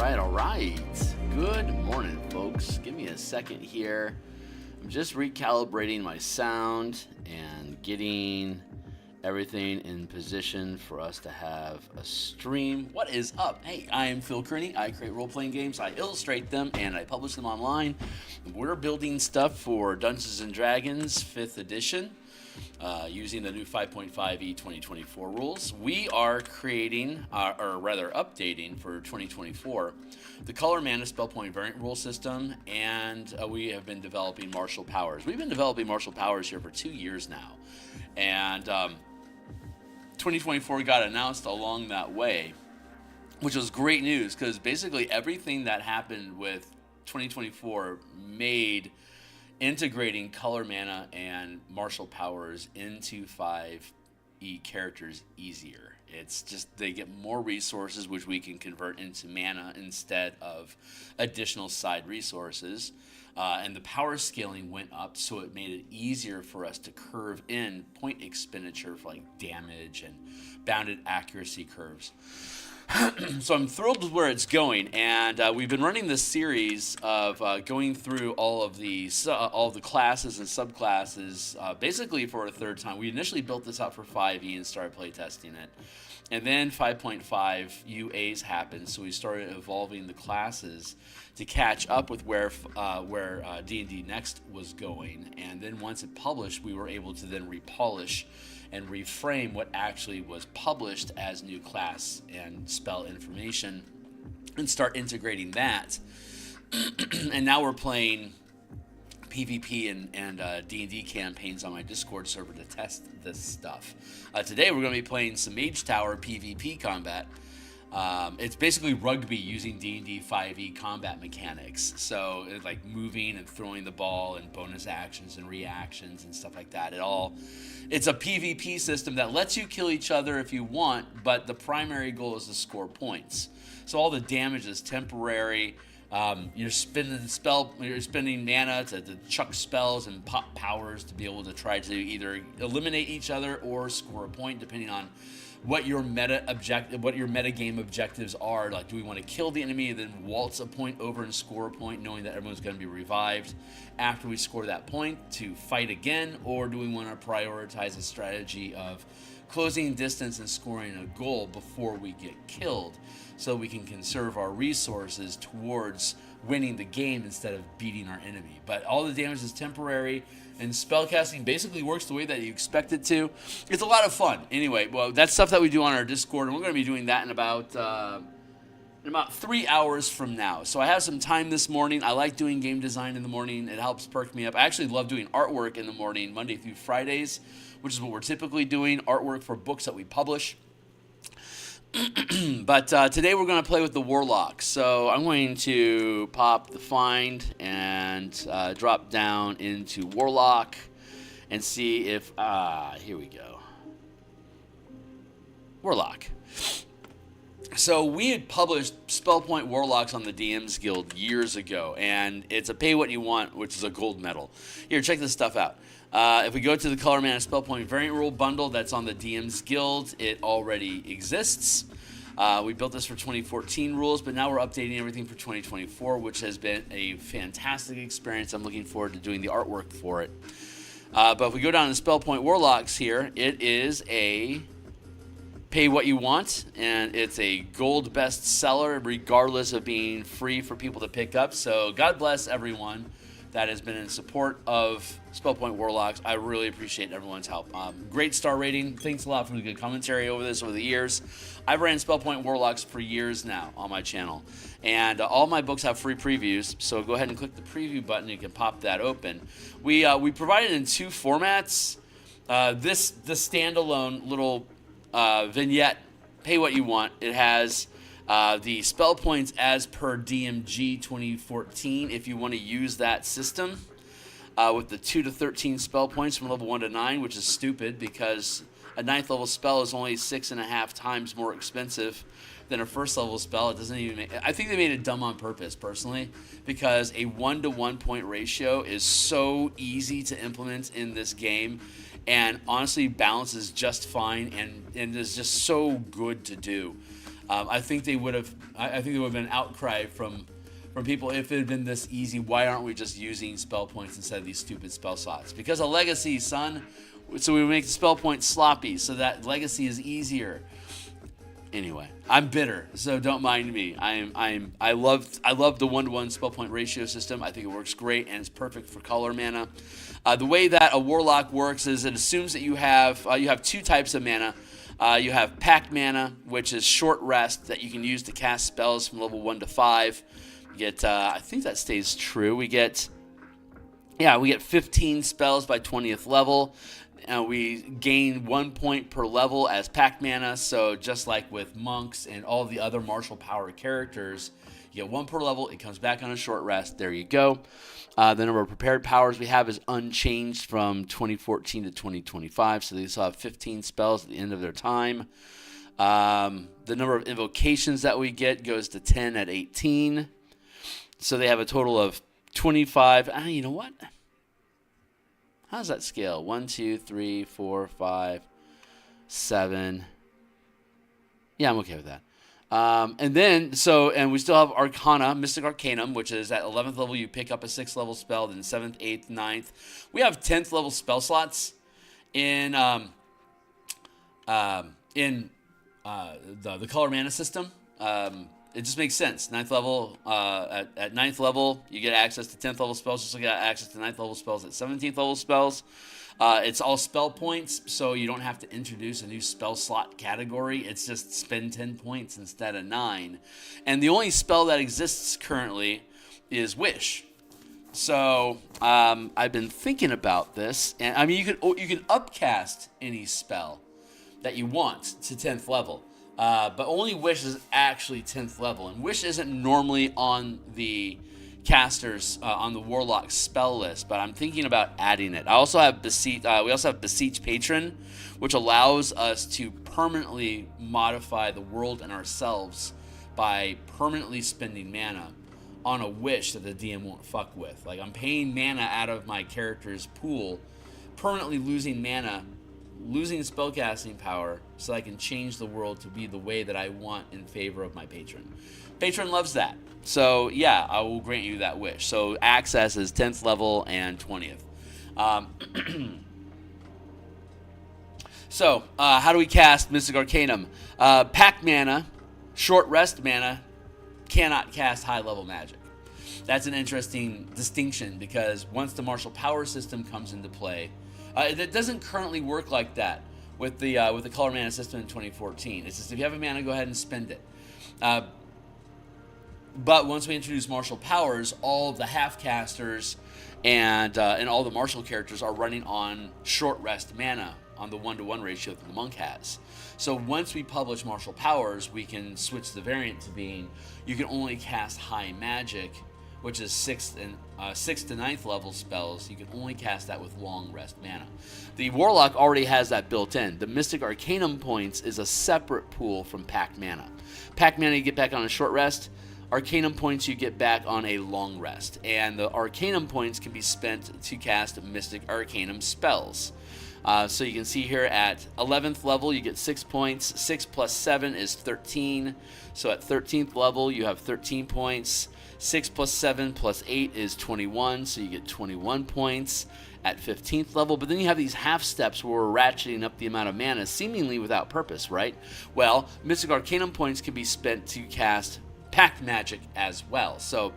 All right. Good morning, folks. Give me a second here. I'm just recalibrating my sound and getting everything in position for us to have a stream. What is up? Hey, I am Phil Kearney. I create role-playing games, I illustrate them, and I publish them online. We're building stuff for Dungeons & Dragons 5th edition. Using the new 5.5e 2024 rules. We are creating, or rather updating for 2024, the color mana spell point variant rule system, and we have been developing martial powers. We've been developing martial powers here for 2 years now, and 2024 got announced along that way, which was great news because basically everything that happened with 2024 made integrating color mana and martial powers into 5e characters easier. It's just they get more resources which we can convert into mana instead of additional side resources. And the power scaling went up, so it made it easier for us to curve in point expenditure for like damage and bounded accuracy curves. So I'm thrilled with where it's going, and we've been running this series of going through all of the classes and subclasses basically for a third time. We initially built this out for 5e and started playtesting it, and then 5.5 UAs happened, so we started evolving the classes to catch up with where D&D Next was going, and then once it published, we were able to then repolish and reframe what actually was published as new class and spell information and start integrating that. And now we're playing PvP and D&D campaigns on my Discord server to test this stuff. Today we're going to be playing some Mage Tower PvP combat. It's basically rugby using D&D 5e combat mechanics. So it's like moving and throwing the ball and bonus actions and reactions and stuff like that. It's a PvP system that lets you kill each other if you want, but the primary goal is to score points. So all the damage is temporary. You're spending mana to chuck spells and pop powers to be able to try to either eliminate each other or score a point, depending on what your meta game objectives are. Like, do we want to kill the enemy and then waltz a point over and score a point, knowing that everyone's going to be revived after we score that point to fight again, or do we want to prioritize a strategy of closing distance and scoring a goal before we get killed, so we can conserve our resources towards winning the game instead of beating our enemy? But all the damage is temporary, and spellcasting basically works the way that you expect it to. It's a lot of fun. Anyway, well, that's stuff that we do on our Discord, and we're going to be doing that in about 3 hours from now. So I have some time this morning. I like doing game design in the morning. It helps perk me up. I actually love doing artwork in the morning, Monday through Fridays, which is what we're typically doing, artwork for books that we publish. But today we're going to play with the Warlock. So I'm going to pop the find and drop down into Warlock and see if, here we go. Warlock. So we had published Point Warlocks on the DMsGuild years ago, and it's a pay what you want, which is a gold medal. Here, check this stuff out. If we go to the Color Mana Spell Point Variant Rule bundle that's on the DMsGuild, it already exists. We built this for 2014 rules, but now we're updating everything for 2024, which has been a fantastic experience. I'm looking forward to doing the artwork for it. But if we go down to Point Warlocks here, it is a pay what you want, and it's a gold bestseller regardless of being free for people to pick up. So God bless everyone that has been in support of Point Warlocks. I really appreciate everyone's help. Great star rating. Thanks a lot for the good commentary over the years. I've ran Point Warlocks for years now on my channel, and all my books have free previews, so go ahead and click the preview button. You can pop that open. We provide it in 2 formats. The standalone little vignette, pay what you want. It has the spell points as per DMG 2014 if you want to use that system, with the 2 to 13 spell points from level 1 to 9, which is stupid because a 9th level spell is only 6.5 times more expensive than a first level spell. It doesn't even make, I think they made it dumb on purpose, personally, because a 1-to-1 point ratio is so easy to implement in this game, and honestly balances just fine and is just so good to do. I think they would have. I think there would have been an outcry from people if it had been this easy. Why aren't we just using spell points instead of these stupid spell slots? Because of legacy, son. So we make the spell points sloppy so that legacy is easier. Anyway, I'm bitter, so don't mind me. I love the 1-to-1 spell point ratio system. I think it works great and it's perfect for color mana. The way that a warlock works is it assumes that you have 2 types of mana. You have Pact mana, which is short rest that you can use to cast spells from level 1 to 5. You get, I think that stays true. We get 15 spells by 20th level. We gain 1 point per level as Pact mana, so just like with monks and all the other martial power characters, you get 1 per level, it comes back on a short rest, there you go. The number of prepared powers we have is unchanged from 2014 to 2025, so they still have 15 spells at the end of their time. The number of invocations that we get goes to 10 at 18, so they have a total of 25. You know what? How does that scale? 1, 2, 3, 4, 5, 7. Yeah, I'm okay with that. And we still have Arcana, Mystic Arcanum, which is at 11th level. You pick up a 6th level spell, then 7th, 8th, 9th. We have 10th level spell slots in the color mana system. It just makes sense. 9th level, at 9th level, you get access to 10th level spells. Just like you got access to 9th level spells at 17th level spells. It's all spell points, so you don't have to introduce a new spell slot category. It's just spend 10 points instead of 9. And the only spell that exists currently is Wish. So I've been thinking about this, and I mean you can upcast any spell that you want to 10th level. But only Wish is actually 10th level, and Wish isn't normally on the casters on the Warlock spell list, but I'm thinking about adding it. I also have Beseech. We also have Beseech Patron, which allows us to permanently modify the world and ourselves by permanently spending mana on a wish that the DM won't fuck with. Like, I'm paying mana out of my character's pool, permanently losing mana, losing spellcasting power, so I can change the world to be the way that I want in favor of my patron. Patron loves that. So, yeah, I will grant you that wish. So, access is 10th level and 20th. So, how do we cast Mystic Arcanum? Pact mana, short rest mana, cannot cast high-level magic. That's an interesting distinction because once the martial power system comes into play, it doesn't currently work like that with the color mana system in 2014. It's just if you have a mana, go ahead and spend it. But once we introduce martial powers, all of the half-casters and all the martial characters are running on short rest mana on the 1-to-1 ratio that the monk has. So once we publish martial powers, we can switch the variant to being you can only cast high magic, which is 6th to 9th level spells. You can only cast that with long rest mana. The Warlock already has that built in. The Mystic Arcanum points is a separate pool from Pact mana. Pact mana you get back on a short rest. Arcanum points you get back on a long rest. And the Arcanum points can be spent to cast Mystic Arcanum spells. So you can see here at 11th level you get 6 points. 6 plus 7 is 13. So at 13th level you have 13 points. 6 plus 7 plus 8 is 21, so you get 21 points at 15th level. But then you have these half steps where we're ratcheting up the amount of mana seemingly without purpose, right? Well, Mystic Arcanum points can be spent to cast Pact magic as well. So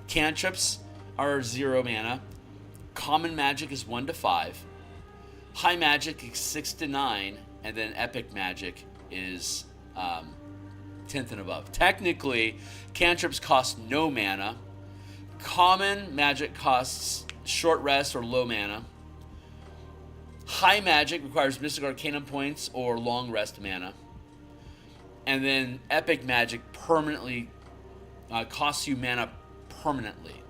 cantrips are 0 mana. Common magic is 1 to 5. High magic is 6 to 9. And then epic magic is 10th and above. Technically, cantrips cost no mana. Common magic costs short rest or low mana. High magic requires Mystic Arcanum points or long rest mana. And then epic magic permanently costs you mana permanently.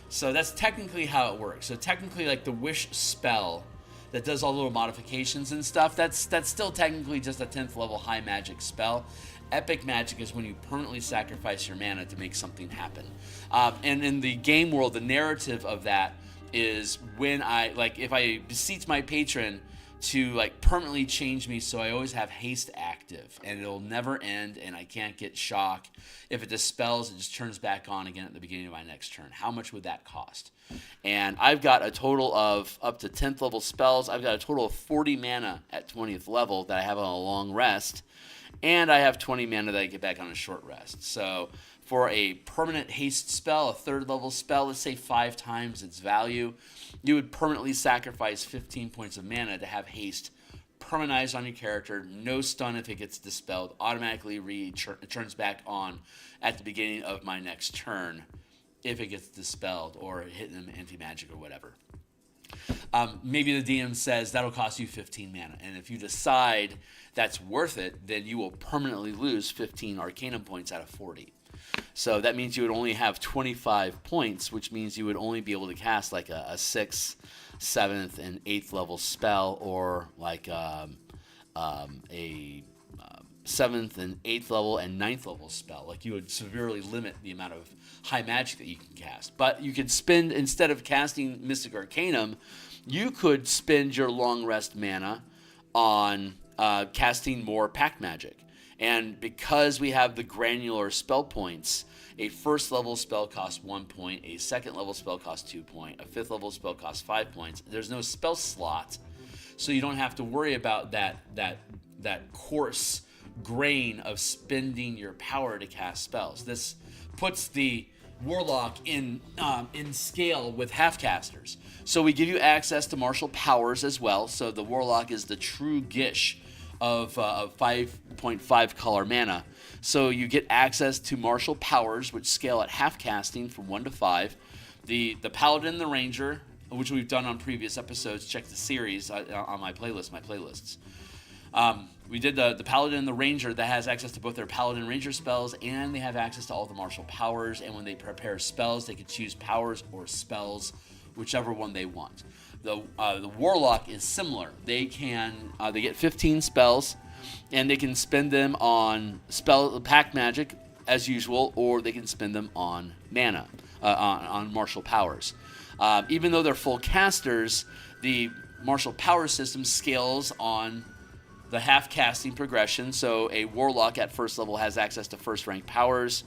So that's technically how it works. So technically, like the wish spell that does all the little modifications and stuff, that's still technically just a 10th level high magic spell. Epic magic is when you permanently sacrifice your mana to make something happen. And in the game world, the narrative of that is when if I beseech my patron to like permanently change me so I always have haste active and it'll never end and I can't get shock. If it dispels, it just turns back on again at the beginning of my next turn. How much would that cost? And I've got a total of up to 10th level spells. I've got a total of 40 mana at 20th level that I have on a long rest. And I have 20 mana that I get back on a short rest. So for a permanent haste spell, a 3rd level spell, let's say 5 times its value, you would permanently sacrifice 15 points of mana to have haste permanentized on your character, no stun if it gets dispelled, automatically turns back on at the beginning of my next turn if it gets dispelled or hitting them anti-magic or whatever. Maybe the DM says that'll cost you 15 mana, and if you decide that's worth it, then you will permanently lose 15 Arcanum points out of 40. So that means you would only have 25 points, which means you would only be able to cast like a 6th, 7th, and 8th level spell, or like a 7th and 8th level and 9th level spell. Like you would severely limit the amount of high magic that you can cast. But you could spend, instead of casting Mystic Arcanum, you could spend your long rest mana on casting more Pact Magic. And because we have the granular spell points, a 1st level spell costs 1 point, a 2nd level spell costs 2 points, a 5th level spell costs 5 points. There's no spell slot, so you don't have to worry about that coarse grain of spending your power to cast spells. This puts the Warlock in scale with half-casters. So we give you access to martial powers as well, so the Warlock is the true Gish of 5.5 color mana. So you get access to martial powers, which scale at half casting from 1 to 5. The Paladin and the Ranger, which we've done on previous episodes, check the series on my playlists. We did the Paladin and the Ranger that has access to both their Paladin and Ranger spells, and they have access to all the martial powers, and when they prepare spells, they can choose powers or spells, whichever one they want. The Warlock is similar. They get 15 spells, and they can spend them on Pact Magic as usual, or they can spend them on mana, on martial powers. Even though they're full casters, the martial power system scales on the half casting progression. So a Warlock at 1st level has access to 1st rank powers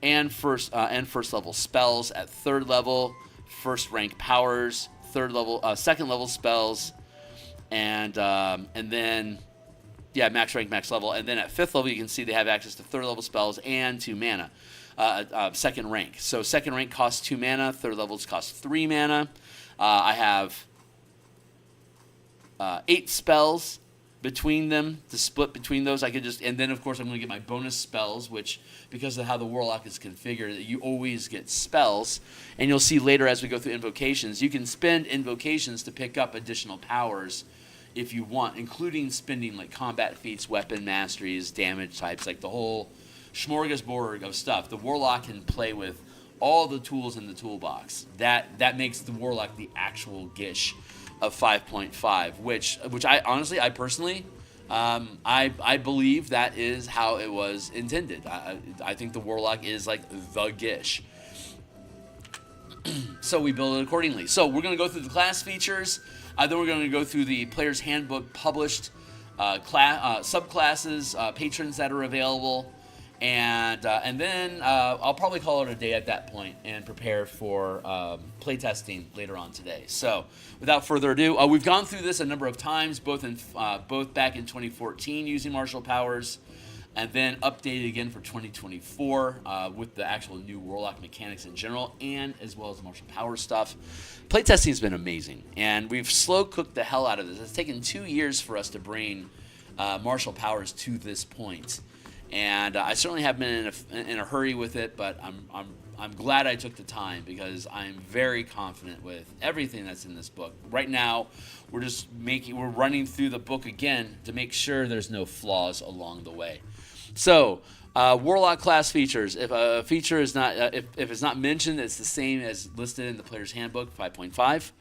and first level spells. At 3rd level, 1st rank powers, 3rd level, 2nd level spells, and then max rank, max level. And then at 5th level, you can see they have access to 3rd level spells and 2 mana. 2nd rank. So 2nd rank costs 2 mana. 3rd levels cost 3 mana. I have 8 spells between them to split between those. I could just, and then of course I'm going to get my bonus spells, which because of how the Warlock is configured, you always get spells. And you'll see later as we go through invocations, you can spend invocations to pick up additional powers if you want, including spending like combat feats, weapon masteries, damage types, like the whole smorgasbord of stuff. The Warlock can play with all the tools in the toolbox. That makes the Warlock the actual Gish of 5.5, which I personally, I believe that is how it was intended. I think the Warlock is like the Gish. So we build it accordingly. So we're going to go through the class features. Then we're going to go through the player's handbook published subclasses, patrons that are available, and then I'll probably call it a day at that point and prepare for playtesting later on today. So without further ado, we've gone through this a number of times, both back in 2014 using martial powers, and then updated again for 2024 with the actual new Warlock mechanics in general, and as well as the martial power stuff. Playtesting has been amazing, and we've slow cooked the hell out of this. It's taken 2 years for us to bring martial powers to this point, and I certainly have been in a hurry with it. But I'm glad I took the time, because I'm very confident with everything that's in this book. Right now, we're running through the book again to make sure there's no flaws along the way. So, Warlock class features. If a feature is not, if it's not mentioned, it's the same as listed in the player's handbook 5.5.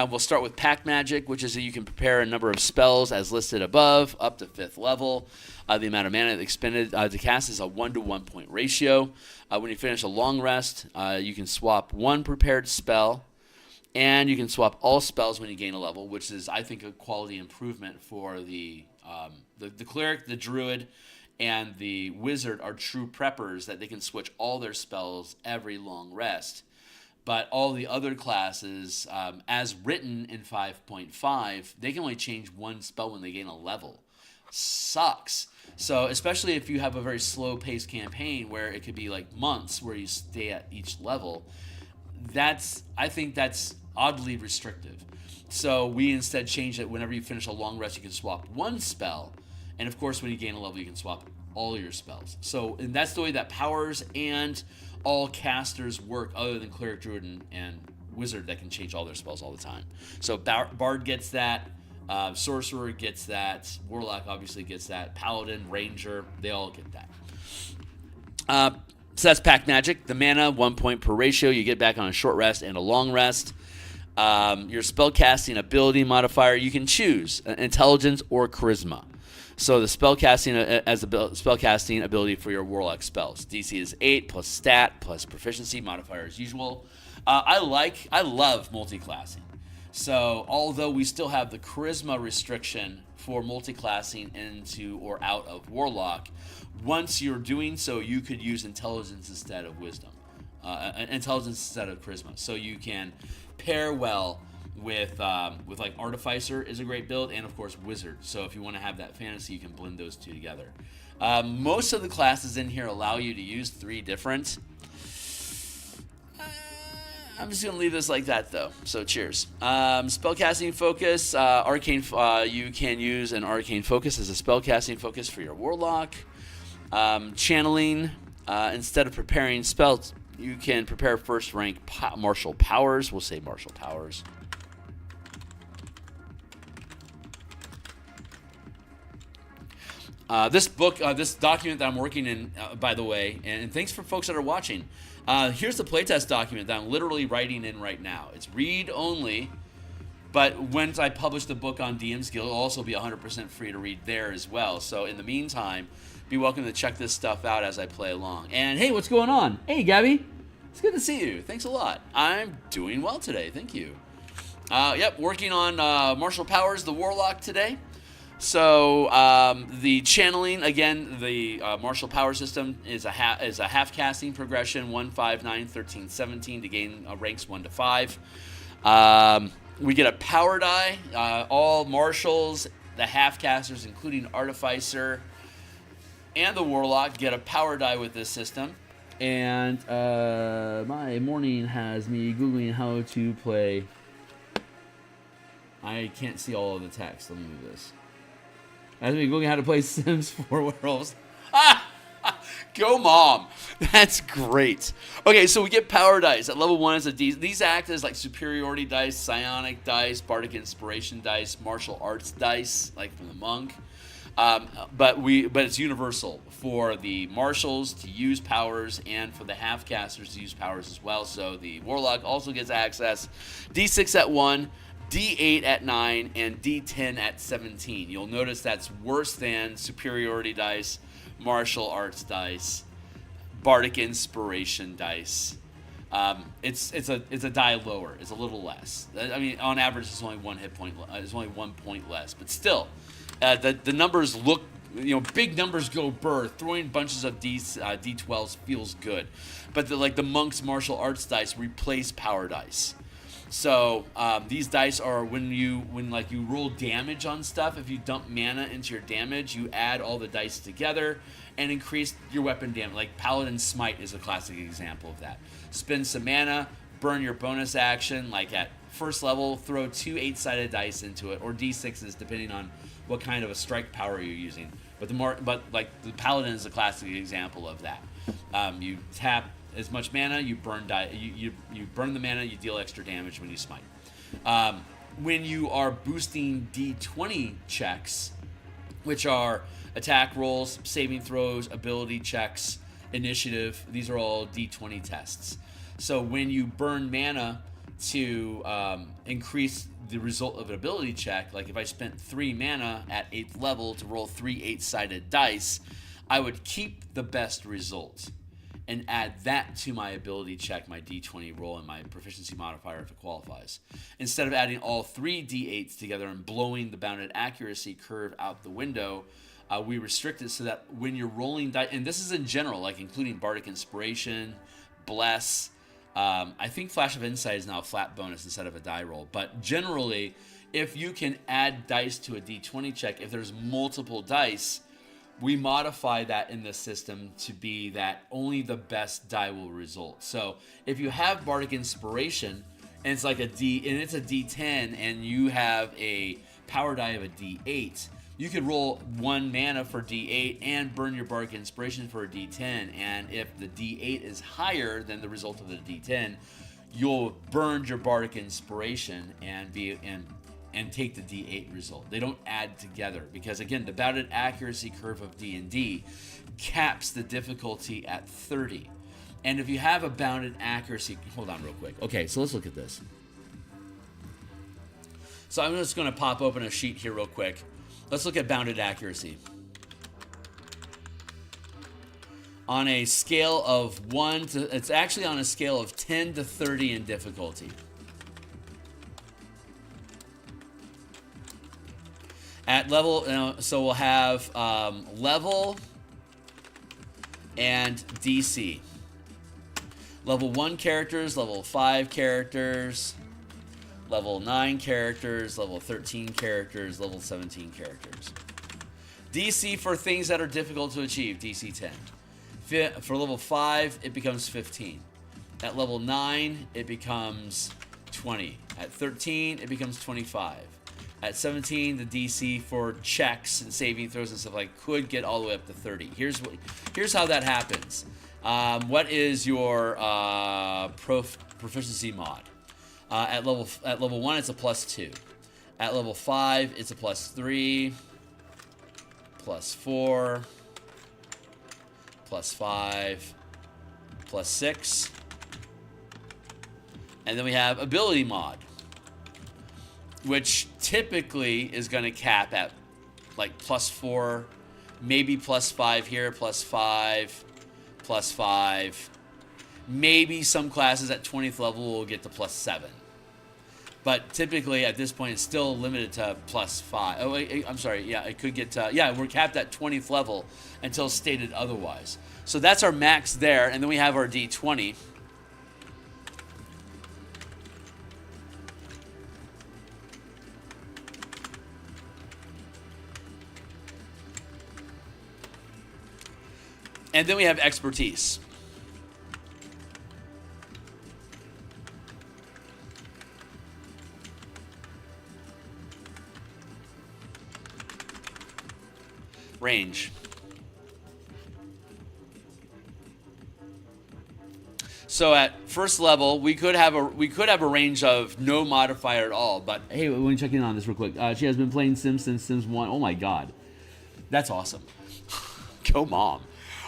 We'll start with Pact Magic, which is that you can prepare a number of spells as listed above, up to 5th level. The amount of mana expended to cast is a 1-to-1 point ratio. When you finish a long rest, you can swap one prepared spell And you can swap all spells when you gain a level, which is, I think, a quality improvement for the cleric, the druid, and the wizard are true preppers that they can switch all their spells every long rest. But all the other classes, as written in 5.5, they can only change one spell when they gain a level. Sucks. So especially if you have a very slow-paced campaign where it could be like months where you stay at each level, I think that's oddly restrictive. So we instead changed it. Whenever you finish a long rest, you can swap one spell, and of course when you gain a level, you can swap all your spells. So, and that's the way that powers and all casters work, other than cleric, druid, and wizard that can change all their spells all the time. So bard gets that, sorcerer gets that, warlock obviously gets that, paladin, ranger, they all get that. So that's pack magic. The mana, 1 point per ratio. You get back on a short rest and a long rest. Your spellcasting ability modifier, you can choose intelligence or charisma. So the spellcasting as a spellcasting ability for your warlock spells. DC is 8 plus stat plus proficiency modifier as usual. I love multi-classing. So although we still have the charisma restriction for multi-classing into or out of warlock, once you're doing so, you could use intelligence instead of wisdom, intelligence instead of charisma. So you can pair well with like artificer is a great build, and of course wizard. So if you want to have that fantasy, you can blend those two together. Most of the classes in here allow you to use 3 different. I'm just gonna leave this like that though. So cheers. Spellcasting focus, arcane. You can use an arcane focus as a spellcasting focus for your warlock. Channeling, instead of preparing spells, you can prepare first rank martial powers. We'll say martial powers. This book, this document that I'm working in, by the way, and thanks for folks that are watching. Here's the playtest document that I'm literally writing in right now. It's read only, but once I publish the book on DMsGuild, it'll also be 100% free to read there as well. So in the meantime, be welcome to check this stuff out as I play along. And hey, what's going on? Hey, Gabby. It's good to see you. Thanks a lot. I'm doing well today. Thank you. Yep, working on martial powers, the warlock today. So the channeling, again, the martial power system is a half casting progression, 1, 5, 9, 13, 17 to gain ranks 1 to 5. We get a power die. All martials, the half casters, including artificer and the warlock, get a power die with this system. And my morning has me Googling how to play. I can't see all of the text. Let me do this. As we Googling how to play Sims 4 Werewolves. Go mom. That's great. Okay, so we get power dice. At level 1 is a D. These act as like superiority dice, psionic dice, bardic inspiration dice, martial arts dice, like from the monk. But it's universal for the marshals to use powers and for the half casters to use powers as well. So the warlock also gets access. D6 at 1. D8 at 9, and D10 at 17. You'll notice that's worse than superiority dice, martial arts dice, bardic inspiration dice. It's a die lower. It's a little less. I mean, on average, it's only 1 hit point. It's only 1 point less, but still, the numbers look. Big numbers go burr. Throwing bunches of D12s feels good, but the monk's martial arts dice replace power dice. So these dice are when you roll damage on stuff. If you dump mana into your damage, you add all the dice together and increase your weapon damage. Like Paladin Smite is a classic example of that. Spend some mana, burn your bonus action. Like at first level, throw 2 8-sided dice into it, or D6s depending on what kind of a strike power you're using. But the Paladin is a classic example of that. You tap as much mana, you burn you burn the mana, you deal extra damage when you smite. When you are boosting D20 checks, which are attack rolls, saving throws, ability checks, initiative, these are all D20 tests. So when you burn mana to increase the result of an ability check, like if I spent 3 mana at 8th level to roll 3 8-sided dice, I would keep the best result. and add that to my ability check, my D20 roll, and my proficiency modifier if it qualifies. Instead of adding all 3 D8s together and blowing the bounded accuracy curve out the window, we restrict it so that when you're rolling dice, and this is in general, like including Bardic Inspiration, Bless, I think Flash of Insight is now a flat bonus instead of a die roll, but generally, if you can add dice to a D20 check, if there's multiple dice, we modify that in the system to be that only the best die will result. So if you have Bardic Inspiration and it's like a it's a D10 and you have a power die of a D8, you could roll 1 mana for D8 and burn your Bardic Inspiration for a D10. And if the D8 is higher than the result of the D10, you'll burn your Bardic Inspiration and take the D8 result. They don't add together because, again, the bounded accuracy curve of D&D caps the difficulty at 30. And if you have a bounded accuracy... Hold on real quick. Okay, so let's look at this. So I'm just going to pop open a sheet here real quick. Let's look at bounded accuracy. On a scale of 1 to... It's actually on a scale of 10 to 30 in difficulty. At level, so we'll have level and DC. Level 1 characters, level 5 characters, level 9 characters, level 13 characters, level 17 characters. DC for things that are difficult to achieve, DC 10. For level 5, it becomes 15. At level 9, it becomes 20. At 13, it becomes 25. At 17, the DC for checks and saving throws and stuff like could get all the way up to 30. Here's how that happens. What is your proficiency mod? At level 1, it's a +2. At level 5, it's a +3, +4, +5, +6. And then we have ability mod, which typically is going to cap at like +4, maybe +5 here, +5, +5. Maybe some classes at 20th level will get to +7. But typically at this point it's still limited to +5. Oh, I'm sorry. Yeah, it could get to... Yeah, we're capped at 20th level until stated otherwise. So that's our max there. And then we have our D20. And then we have expertise. Range. So at first level, we could have a range of no modifier at all. But hey, let me check in on this real quick. She has been playing Sims since Sims 1. Oh my God, that's awesome. Go mom.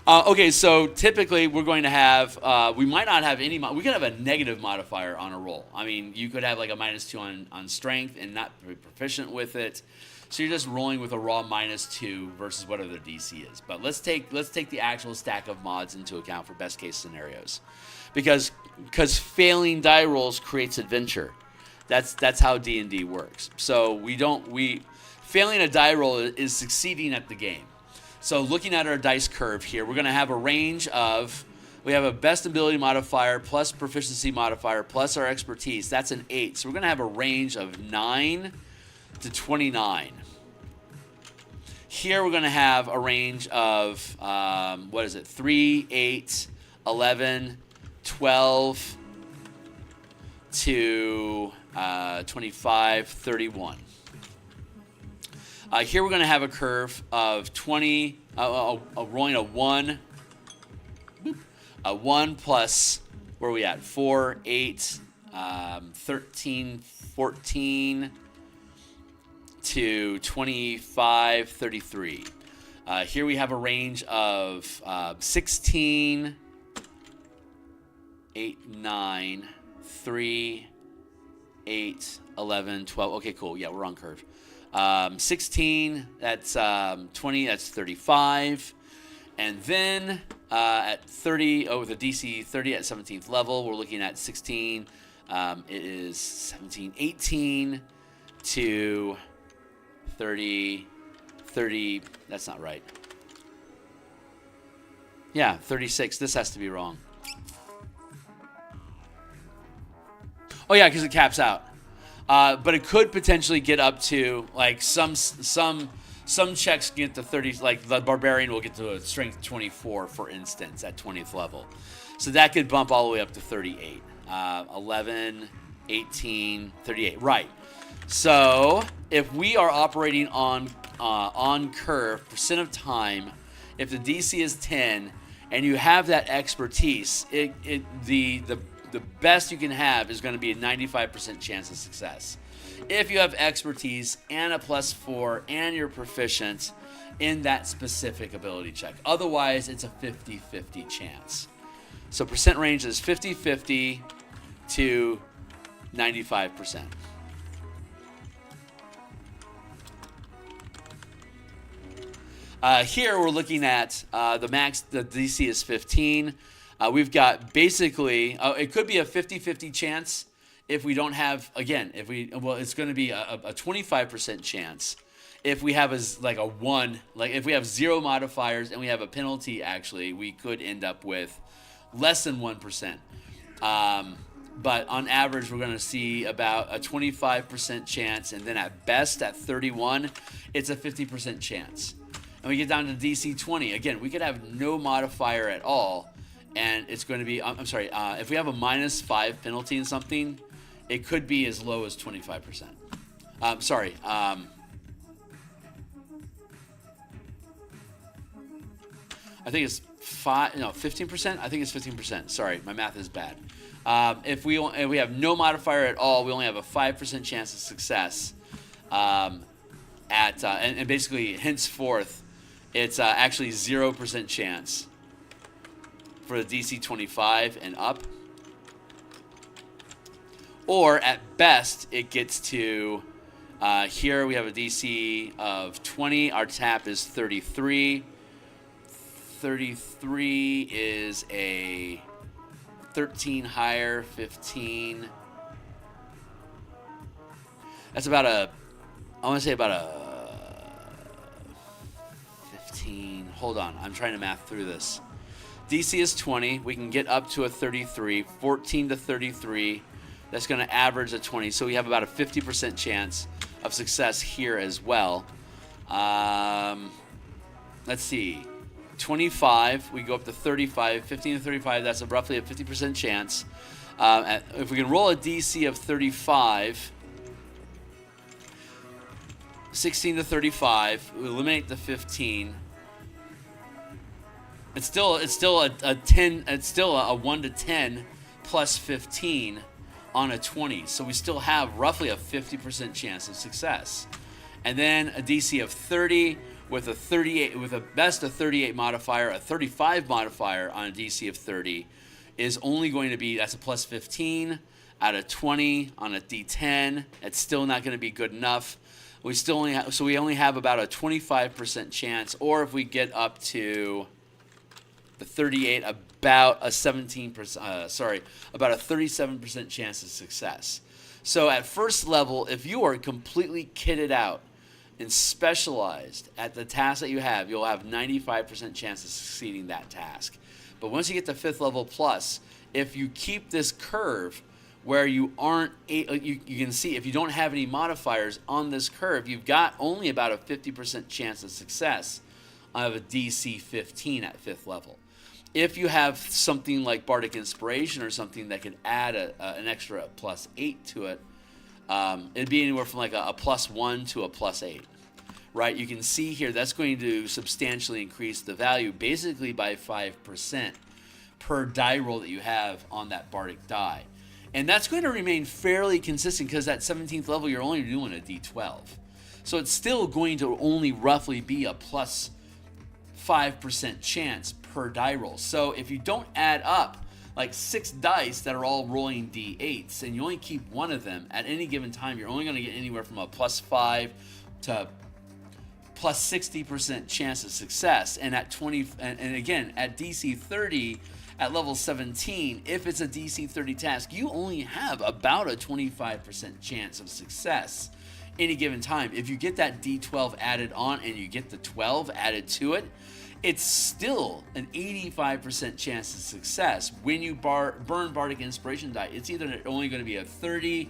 Okay, so typically we're going to have, we might not have any, we could have a negative modifier on a roll. I mean, you could have like a -2 on strength and not be proficient with it. So you're just rolling with a raw -2 versus whatever the DC is. But let's take the actual stack of mods into account for best case scenarios. Because failing die rolls creates adventure. That's how D&D works. So failing a die roll is succeeding at the game. So looking at our dice curve here, we're going to have a range of, we have a best ability modifier plus proficiency modifier plus our expertise. That's an 8. So we're going to have a range of 9 to 29. Here we're going to have a range of, 3, 8, 11, 12 to 25, 31. Here we're going to have a curve of 20, rolling a 1 plus, where are we at? 4, 8, 13, 14 to 25, 33. Here we have a range of 16, 8, 9, 3, 8, 11, 12. Okay, cool. Yeah, we're on curve. 16, that's 20, that's 35. And then at 30, with a DC 30 at 17th level, we're looking at 16. It is 17, 18 to 30, 30. That's not right. Yeah, 36. This has to be wrong. Oh yeah, because it caps out. But it could potentially get up to like some checks get to 30. Like the barbarian will get to a strength 24, for instance, at 20th level. So that could bump all the way up to 38. 11, 18, 38. Right. So if we are operating on curve, percent of time, if the DC is 10 and you have that expertise, the best you can have is going to be a 95% chance of success. If you have expertise and a +4 and you're proficient in that specific ability check. Otherwise, it's a 50-50 chance. So percent range is 50-50 to 95%. Here we're looking at the max, the DC is 15. We've got basically, it could be a 50-50 chance if we don't have, again, it's going to be a 25% chance if we have a 1, like if we have 0 modifiers and we have a penalty, actually, we could end up with less than 1%. But on average, we're going to see about a 25% chance, and then at best, at 31, it's a 50% chance. And we get down to DC 20. Again, we could have no modifier at all, and it's going to be, if we have a -5 penalty in something, it could be as low as 25%. I think it's 15%. I think it's 15%. Sorry, my math is bad. If we have no modifier at all, we only have a 5% chance of success. And basically, henceforth, it's actually 0% chance for the DC 25 and up. Or at best, it gets to, here we have a DC of 20. Our tap is 33. 33 is a 13 higher, 15. That's about I want to say about a 15. Hold on, I'm trying to math through this. DC is 20. We can get up to a 33. 14 to 33. That's going to average a 20. So we have about a 50% chance of success here as well. Let's see. 25, we go up to 35. 15 to 35, that's roughly a 50% chance. If we can roll a DC of 35, 16 to 35, we eliminate the 15. It's still a 10. It's still a 1 to 10 plus 15 on a 20. So we still have roughly a 50% chance of success. And then a DC of 30 with a 38, with a best of 38 modifier, a 35 modifier on a DC of 30 is only going to be, that's a plus 15 out of 20 on a D10. It's still not going to be good enough. We still only have, so we only have about a 25% chance, or if we get up to the 38, about a 17%, about a 37% chance of success. So at first level, if you are completely kitted out and specialized at the task that you have, you'll have 95% chance of succeeding that task. But once you get to 5th level plus, if you keep this curve where you aren't, you can see if you don't have any modifiers on this curve, you've got only about a 50% chance of success of a DC 15 at 5th level. If you have something like Bardic Inspiration or something that could add an extra plus 8 to it, it'd be anywhere from like a plus 1 to a plus 8, right? You can see here that's going to substantially increase the value, basically by 5% per die roll that you have on that Bardic die. And that's going to remain fairly consistent because at 17th level, you're only doing a D12. So it's still going to only roughly be a plus 5% chance per die roll. So if you don't add up like 6 dice that are all rolling D8s and you only keep one of them at any given time, you're only going to get anywhere from a plus 5 to plus 60% chance of success. And at 20, and again, at DC 30, at level 17, if it's a DC 30 task, you only have about a 25% chance of success any given time. If you get that D12 added on and you get the 12 added to it, it's still an 85% chance of success. When you burn Bardic Inspiration die, it's either only going to be a 30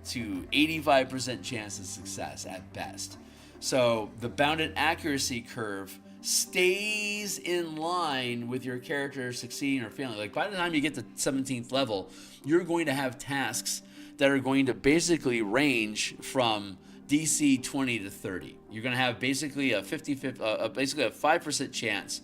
to 85% chance of success at best. So the bounded accuracy curve stays in line with your character succeeding or failing. Like by the time you get to 17th level, you're going to have tasks that are going to basically range from DC 20 to 30. You're going to have basically a 5% chance,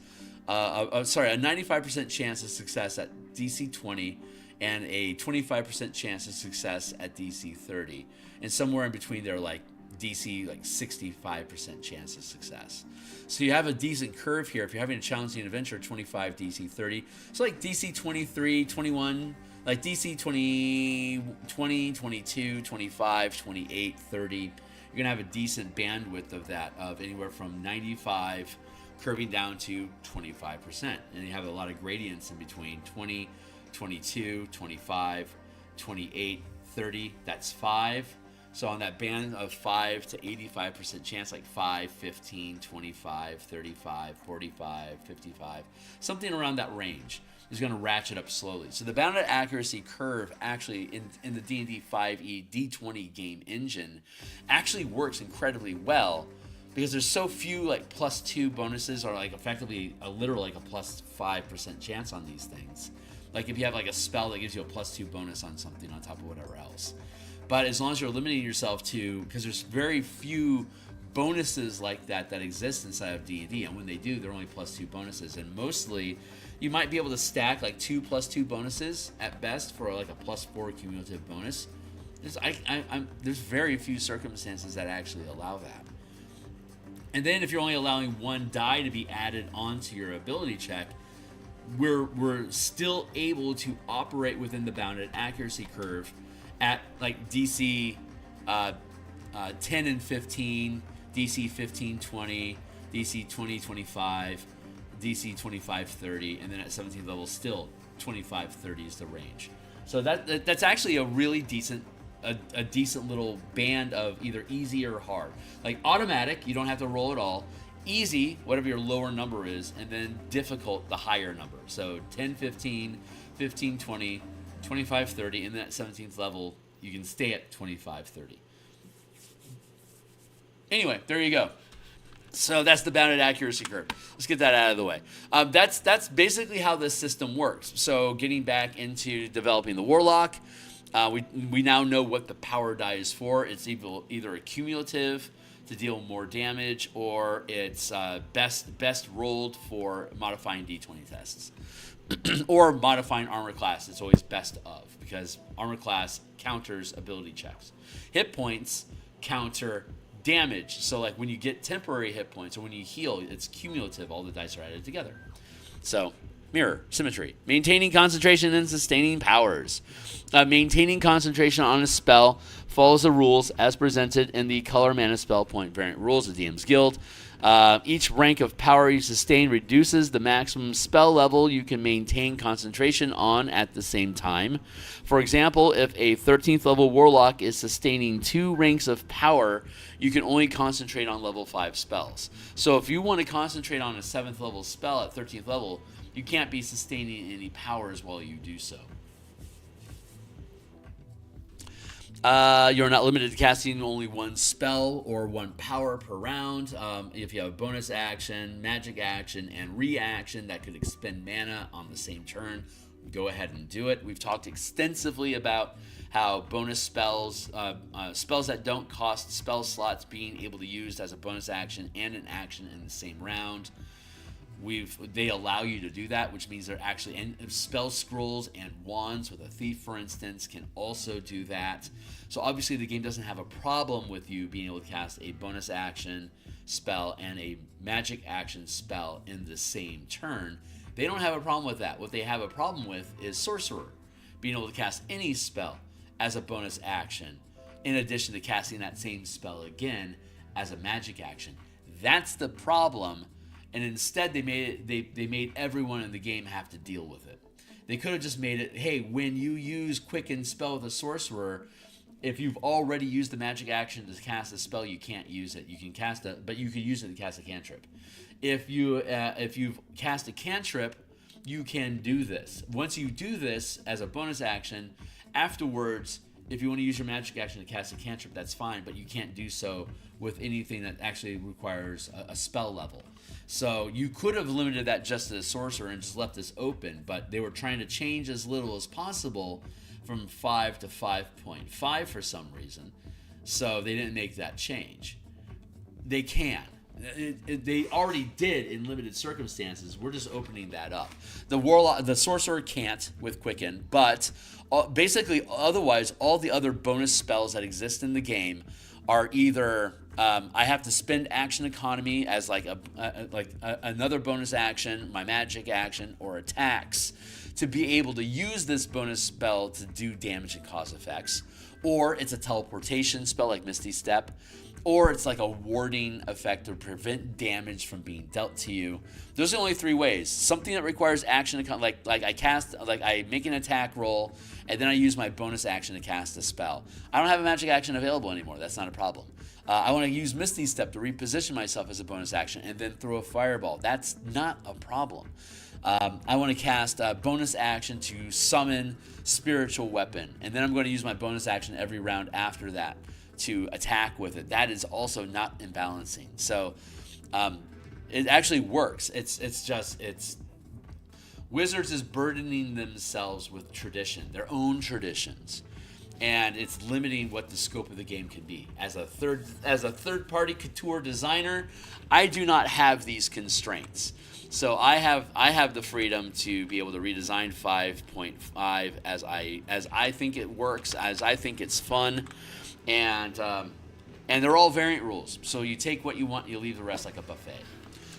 a 95% chance of success at DC 20 and a 25% chance of success at DC 30. And somewhere in between there, like DC, like 65% chance of success. So you have a decent curve here. If you're having a challenging adventure, 25, DC 30. So like DC 23, 21, like DC 20, 22, 25, 28, 30. You're going to have a decent bandwidth of that, of anywhere from 95 curving down to 25%. And you have a lot of gradients in between 20, 22, 25, 28, 30. That's 5. So on that band of 5 to 85% chance, like 5, 15, 25, 35, 45, 55, something around that range is going to ratchet up slowly. So the bounded accuracy curve actually in the D&D 5e D20 game engine actually works incredibly well because there's so few like +2 bonuses or like effectively a literal like a +5% chance on these things. Like if you have like a spell that gives you a +2 bonus on something on top of whatever else. But as long as you're limiting yourself to, because there's very few bonuses like that exist inside of D&D, and when they do, they're only +2 bonuses, and mostly you might be able to stack like 2 +2 bonuses at best for like a +4 cumulative bonus. There's very few circumstances that actually allow that. And then if you're only allowing 1 die to be added onto your ability check, we're still able to operate within the bounded accuracy curve at like DC 10 and 15, DC 15, 20, DC 20, 25, DC 25, 30, and then at 17th level still 25, 30 is the range. So that's actually a really decent a decent little band of either easy or hard. Like automatic, you don't have to roll at all. Easy, whatever your lower number is, and then difficult, the higher number. So 10, 15, 15, 20, 25, 30, and then at 17th level, you can stay at 25, 30. Anyway, there you go. So that's the bounded accuracy curve. Let's get that out of the way. That's basically how this system works. So getting back into developing the Warlock, we now know what the power die is for. It's either a cumulative to deal more damage, or it's best rolled for modifying D20 tests. Or modifying armor class. It's always best of, because armor class counters ability checks. Hit points counter damage. So like when you get temporary hit points or when you heal, it's cumulative. All the dice are added together. So mirror, symmetry, maintaining concentration and sustaining powers. Maintaining concentration on a spell follows the rules as presented in the color mana spell point variant rules of DMsGuild. Each rank of power you sustain reduces the maximum spell level you can maintain concentration on at the same time. For example, if a 13th level Warlock is sustaining 2 ranks of power, you can only concentrate on level 5 spells. So if you want to concentrate on a 7th level spell at 13th level, you can't be sustaining any powers while you do so. You're not limited to casting only 1 spell or 1 power per round. If you have a bonus action, magic action, and reaction that could expend mana on the same turn, go ahead and do it. We've talked extensively about how bonus spells, spells that don't cost spell slots being able to use as a bonus action and an action in the same round. They allow you to do that, which means they're actually, and spell scrolls and wands with a thief, for instance, can also do that. So obviously the game doesn't have a problem with you being able to cast a bonus action spell and a magic action spell in the same turn. They don't have a problem with that. What they have a problem with is sorcerer being able to cast any spell as a bonus action in addition to casting that same spell again as a magic action. That's the problem. And instead, they made everyone in the game have to deal with it. They could have just made it, hey, when you use Quicken Spell with a sorcerer, if you've already used the magic action to cast a spell, you can't use it. You can cast it, but you can use it to cast a cantrip. If you've cast a cantrip, you can do this. Once you do this as a bonus action, afterwards, if you want to use your magic action to cast a cantrip, that's fine, but you can't do so with anything that actually requires a spell level. So you could have limited that just to the sorcerer and just left this open, but they were trying to change as little as possible from 5 to 5.5 for some reason. So they didn't make that change. They can. They already did in limited circumstances. We're just opening that up. The sorcerer can't with Quicken, but basically otherwise all the other bonus spells that exist in the game are either I have to spend action economy as like another bonus action, my magic action, or attacks to be able to use this bonus spell to do damage and cause effects, or it's a teleportation spell like Misty Step. Or it's like a warding effect to prevent damage from being dealt to you. Those are the only three ways. Something that requires action to like I make an attack roll, and then I use my bonus action to cast a spell. I don't have a magic action available anymore. That's not a problem. I want to use Misty Step to reposition myself as a bonus action and then throw a fireball. That's not a problem. I want to cast a bonus action to summon Spiritual Weapon, and then I'm going to use my bonus action every round after that to attack with it. That is also not imbalancing. So it actually works. It's Wizards is burdening themselves with tradition, their own traditions, and it's limiting what the scope of the game can be. As a third party couture designer, I do not have these constraints. So I have the freedom to be able to redesign 5.5 as I think it works, as I think it's fun. And they're all variant rules. So you take what you want, you leave the rest like a buffet.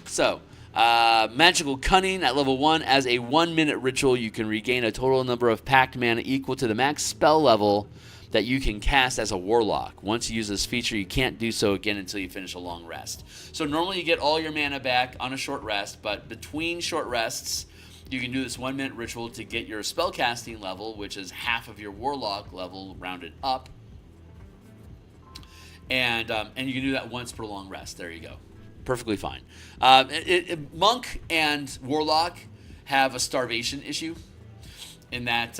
So, Magical Cunning at level 1. As a 1-minute ritual, you can regain a total number of packed mana equal to the max spell level that you can cast as a warlock. Once you use this feature, you can't do so again until you finish a long rest. So normally you get all your mana back on a short rest, but between short rests, you can do this 1-minute ritual to get your spellcasting level, which is half of your warlock level rounded up. And you can do that once per long rest. There you go. Perfectly fine. Monk and Warlock have a starvation issue in that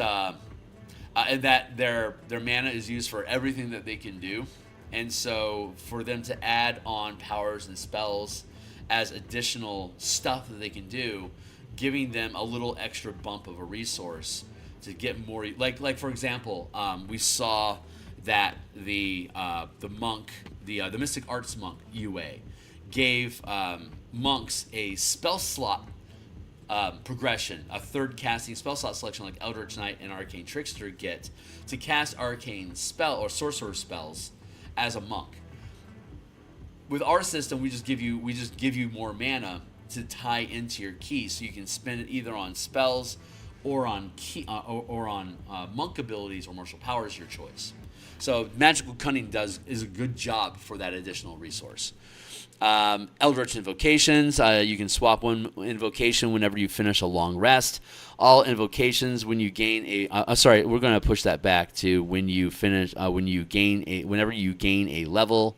their mana is used for everything that they can do. And so for them to add on powers and spells as additional stuff that they can do, giving them a little extra bump of a resource to get more... Like for example, we saw that the monk, the Mystic Arts monk UA, gave monks a spell slot progression, a third casting spell slot selection like Eldritch Knight and Arcane Trickster get to cast arcane spell or sorcerer spells as a monk. With our system, we just give you more mana to tie into your key, so you can spend it either on spells or on monk abilities or martial powers, your choice. So Magical Cunning is a good job for that additional resource. Eldritch Invocations, you can swap one invocation whenever you finish a long rest. All invocations when you gain a we're going to push that back to when you finish whenever you gain a level.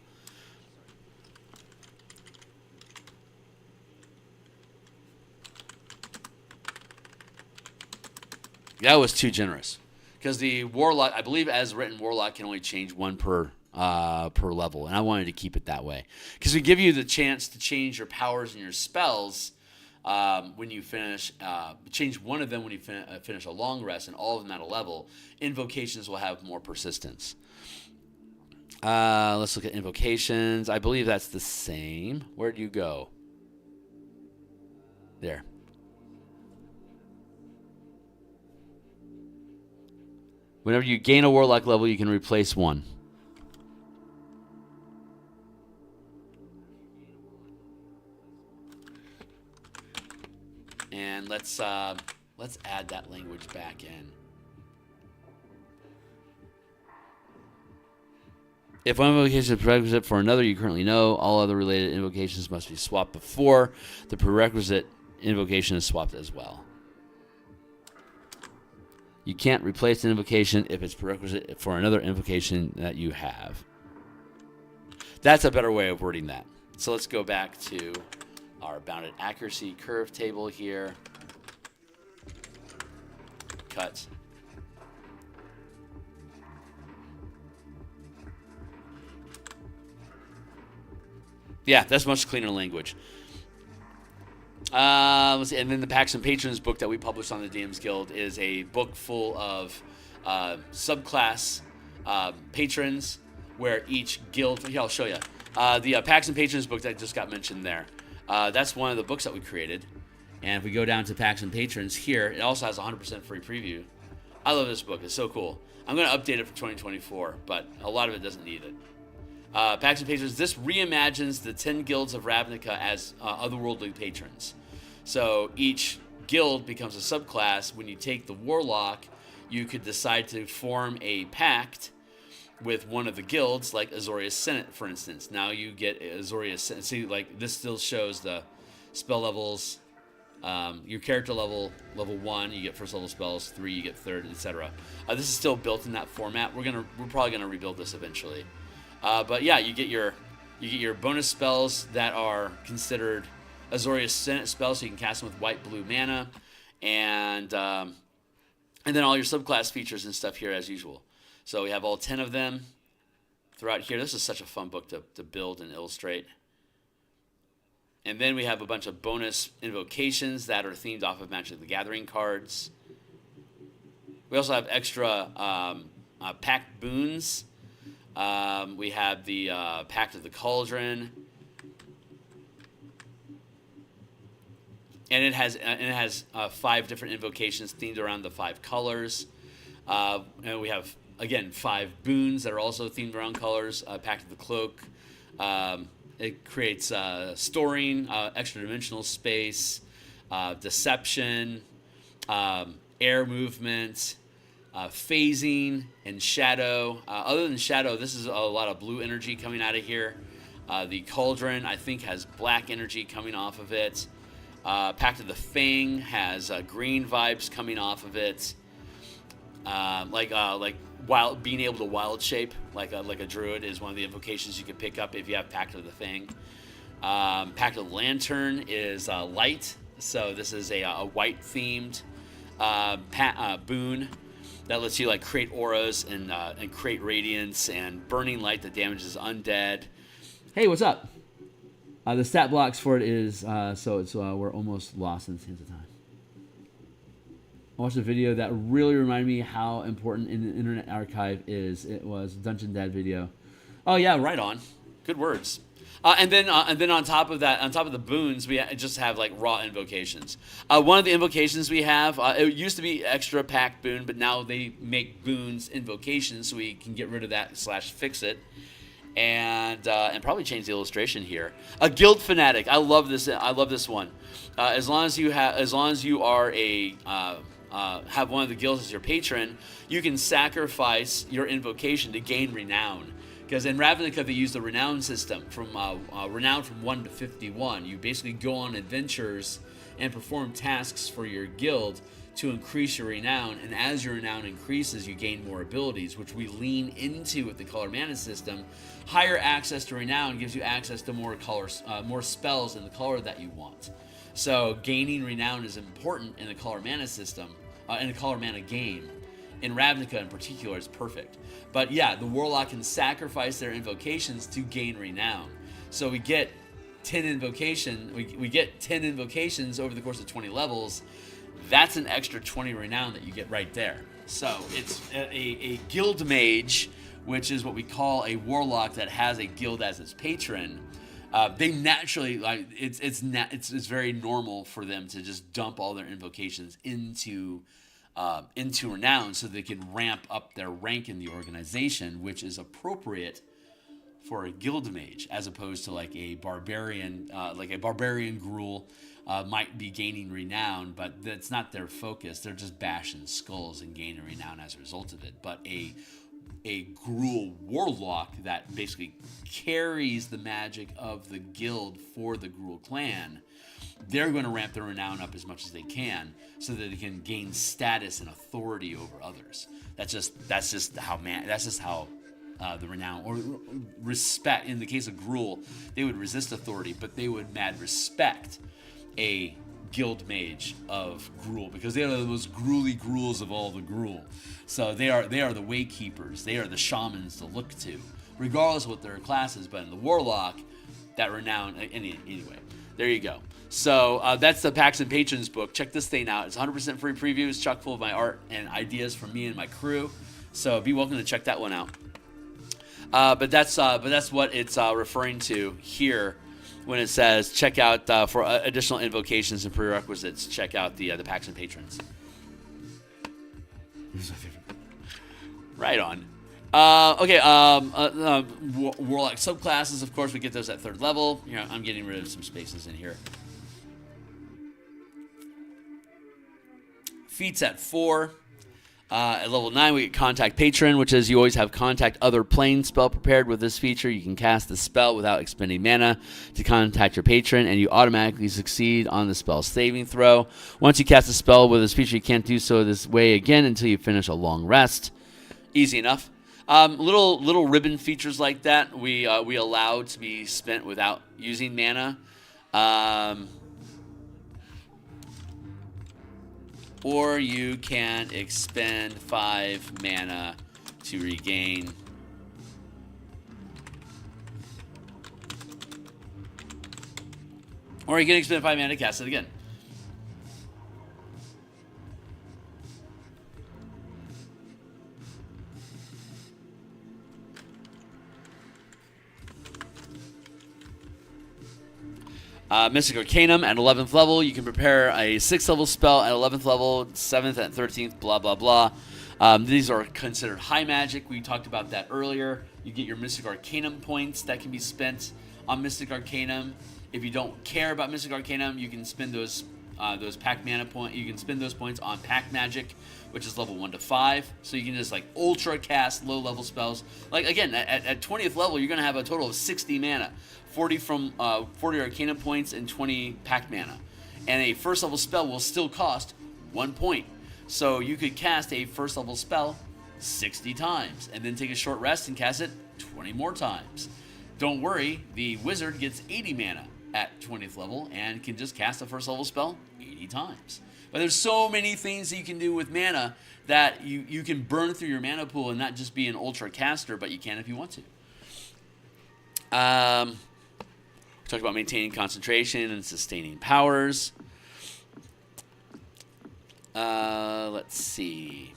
That was too generous. Because the Warlock, I believe as written, Warlock can only change one per level, and I wanted to keep it that way. Because we give you the chance to change your powers and your spells when you finish, change one of them when you finish a long rest, and all of them at a level. Invocations will have more persistence. Let's look at invocations. I believe that's the same. Where'd you go? There. Whenever you gain a Warlock level, you can replace one. And let's add that language back in. If one invocation is prerequisite for another you currently know, all other related invocations must be swapped before the prerequisite invocation is swapped as well. You can't replace an invocation if it's prerequisite for another invocation that you have. That's a better way of wording that. So let's go back to our bounded accuracy curve table here. Cut. Yeah, that's much cleaner language. Let's see, and then the Pacts and Patrons book that we published on the DMsGuild is a book full of subclass patrons, where each guild. Here, I'll show you. The Pacts and Patrons book that just got mentioned there. That's one of the books that we created. And if we go down to Pacts and Patrons here, it also has a 100% free preview. I love this book. It's so cool. I'm going to update it for 2024, but a lot of it doesn't need it. Pacts and Patrons, this reimagines the 10 guilds of Ravnica as otherworldly patrons. So each guild becomes a subclass. When you take the Warlock, you could decide to form a pact with one of the guilds, like Azorius Senate, for instance. Now you get Azorius Senate. See, like, this still shows the spell levels. Your character level 1, you get first level spells. 3, you get third, etc. This is still built in that format. We're probably gonna rebuild this eventually. But yeah, you get your bonus spells that are considered Azorius Senate spells, so you can cast them with white blue mana, and then all your subclass features and stuff here as usual. So we have all 10 of them throughout here. This is such a fun book to build and illustrate. And then we have a bunch of bonus invocations that are themed off of Magic the Gathering cards. We also have extra pact boons. We have the Pact of the Cauldron. And it has 5 different invocations themed around the 5 colors. And we have, again, 5 boons that are also themed around colors. Pact of the Cloak. It creates storing, extra dimensional space, deception, air movement, phasing, and shadow. Other than shadow, this is a lot of blue energy coming out of here. The Cauldron, I think, has black energy coming off of it. Pact of the Fang has green vibes coming off of it. Like being able to wild shape like a druid is one of the invocations you can pick up if you have Pact of the Fang. Pact of the Lantern is light, so this is a white themed boon that lets you like create auras and create radiance and burning light that damages undead. Hey, what's up? The stat blocks for it is so it's we're almost lost in the sands of time. I watched a video that really reminded me how important in the Internet Archive is. It was Dungeon Dad video. Oh yeah, right on. Good words. And then on top of that, on top of the boons, we just have like raw invocations. One of the invocations we have, it used to be extra pack boon, but now they make boons invocations, so we can get rid of that / fix it, and probably change the illustration here. A guild fanatic. I love this. I love this one. As long as you are a have one of the guilds as your patron, you can sacrifice your invocation to gain renown. Because in Ravnica, they use the renown system from renown from 1 to 51. You basically go on adventures and perform tasks for your guild to increase your renown. And as your renown increases, you gain more abilities, which we lean into with the color mana system. Higher access to renown gives you access to more colors, more spells in the color that you want. So gaining renown is important in the color mana system, in the color mana game. In Ravnica in particular, it's perfect. But yeah, the Warlock can sacrifice their invocations to gain renown. So we get 10 invocation. We get 10 invocations over the course of 20 levels. That's an extra 20 renown that you get right there. So it's a guild mage, which is what we call a warlock that has a guild as its patron. They naturally like it's very normal for them to just dump all their invocations into renown so they can ramp up their rank in the organization, which is appropriate for a guild mage as opposed to like a barbarian gruul might be gaining renown, but that's not their focus. They're just bashing skulls and gaining renown as a result of it. But a a Gruul Warlock that basically carries the magic of the guild for the Gruul clan, they're going to ramp their renown up as much as they can so that they can gain status and authority over others. That's just how the renown or respect. In the case of Gruul, they would resist authority, but they would mad respect a guild mage of Gruul because they are the most gruely Gruuls of all the Gruul. So they are the waykeepers. They are the shamans to look to, regardless of what their class is. But in the Warlock, that renown. Anyway, there you go. So that's the Pacts and Patrons book. Check this thing out. It's 100% free preview. It's chock full of my art and ideas from me and my crew. So be welcome to check that one out. But that's what it's referring to here when it says check out for additional invocations and prerequisites. Check out the Pacts and Patrons. Right on. Okay. Warlock subclasses. Of course, we get those at 3rd level. Here, I'm getting rid of some spaces in here. Feats at 4. At level 9, we get Contact Patron, which is you always have Contact Other Plane spell prepared. With this feature, you can cast the spell without expending mana to contact your patron, and you automatically succeed on the spell saving throw. Once you cast a spell with this feature, you can't do so this way again until you finish a long rest. Easy enough. Little ribbon features like that we allow to be spent without using mana. Or you can expend 5 mana to regain. Or you can expend 5 mana to cast it again. Mystic Arcanum at 11th level. You can prepare a 6th level spell at 11th level, 7th and 13th, blah, blah, blah. These are considered high magic. We talked about that earlier. You get your Mystic Arcanum points that can be spent on Mystic Arcanum. If you don't care about Mystic Arcanum, you can spend those Pact Mana points. You can spend those points on Pact Magic, which is level 1 to 5. So you can just like ultra cast low level spells. Like again, at 20th level, you're gonna have a total of 60 mana. 40 Arcana points and 20 Pact Mana. And a 1st level spell will still cost 1 point. So you could cast a 1st level spell 60 times and then take a short rest and cast it 20 more times. Don't worry, the wizard gets 80 mana at 20th level and can just cast a 1st level spell 80 times. But there's so many things that you can do with mana that you can burn through your mana pool and not just be an ultra caster, but you can if you want to. Talked about maintaining concentration and sustaining powers. Let's see.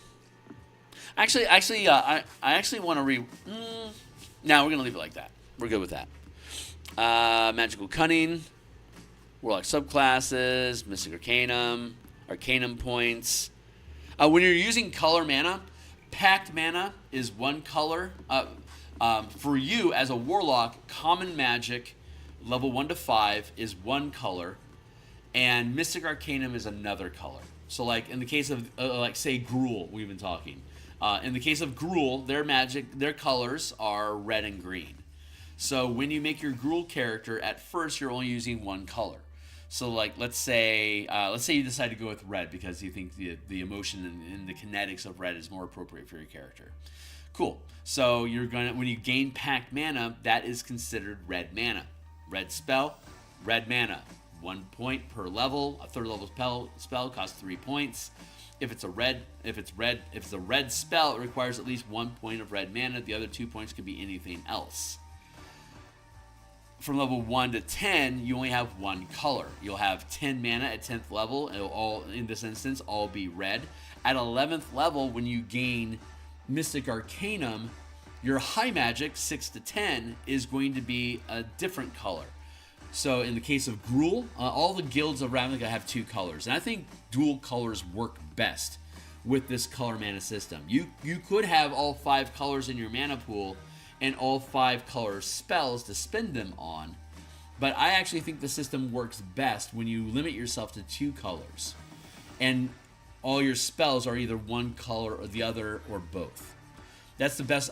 I actually want to No, we're gonna leave it like that. We're good with that. Magical Cunning, Warlock subclasses, Mystic Arcanum, Arcanum points. When you're using color mana, Pact Mana is 1 color. For you as a Warlock, Common Magic level 1 to 5 is 1 color, and Mystic Arcanum is another color. So, like in the case of, like say Gruul, we've been talking. In the case of Gruul, their colors are red and green. So when you make your Gruul character, at first you're only using 1 color. So, like let's say you decide to go with red because you think the emotion and the kinetics of red is more appropriate for your character. Cool. So when you gain Pact Mana, that is considered red mana. Red spell, red mana, 1 point per level. A 3rd level spell costs 3 points. If it's a red spell, it requires at least 1 point of red mana. The other 2 points could be anything else. From level 1 to 10, you only have 1 color. You'll have 10 mana at 10th level. It'll all, in this instance, all be red. At 11th level, when you gain Mystic Arcanum, your high magic, 6 to 10, is going to be a different color. So in the case of Gruul, all the guilds of Ravnica have 2 colors. And I think dual colors work best with this color mana system. You could have all 5 colors in your mana pool and all 5 color spells to spend them on. But I actually think the system works best when you limit yourself to 2 colors. And all your spells are either 1 color or the other or both. That's the best.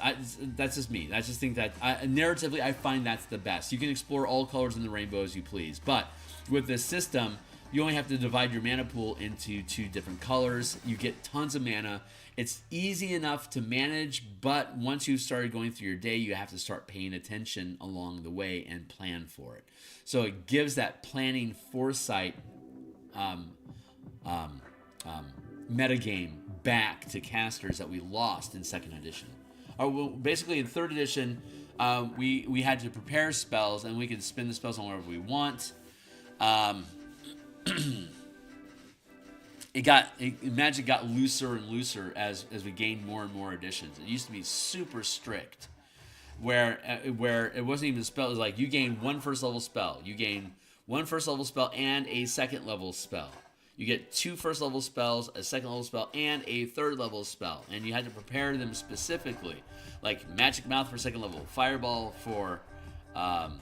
That's just me. I just think that narratively, I find that's the best. You can explore all colors in the rainbow as you please, but with this system, you only have to divide your mana pool into 2 different colors. You get tons of mana. It's easy enough to manage, but once you've started going through your day, you have to start paying attention along the way and plan for it. So it gives that planning foresight metagame back to casters that we lost in 2nd edition. Well, basically in 3rd edition, we had to prepare spells, and we could spin the spells on wherever we want. Magic got looser and looser as we gained more and more editions. It used to be super strict, where it wasn't even a spell. It was like you gain 1 first level spell, you gain 1 first level spell and a 2nd level spell. You get 2 first level spells, a 2nd level spell, and a 3rd level spell, and you had to prepare them specifically, like Magic Mouth for 2nd level, Fireball for 3rd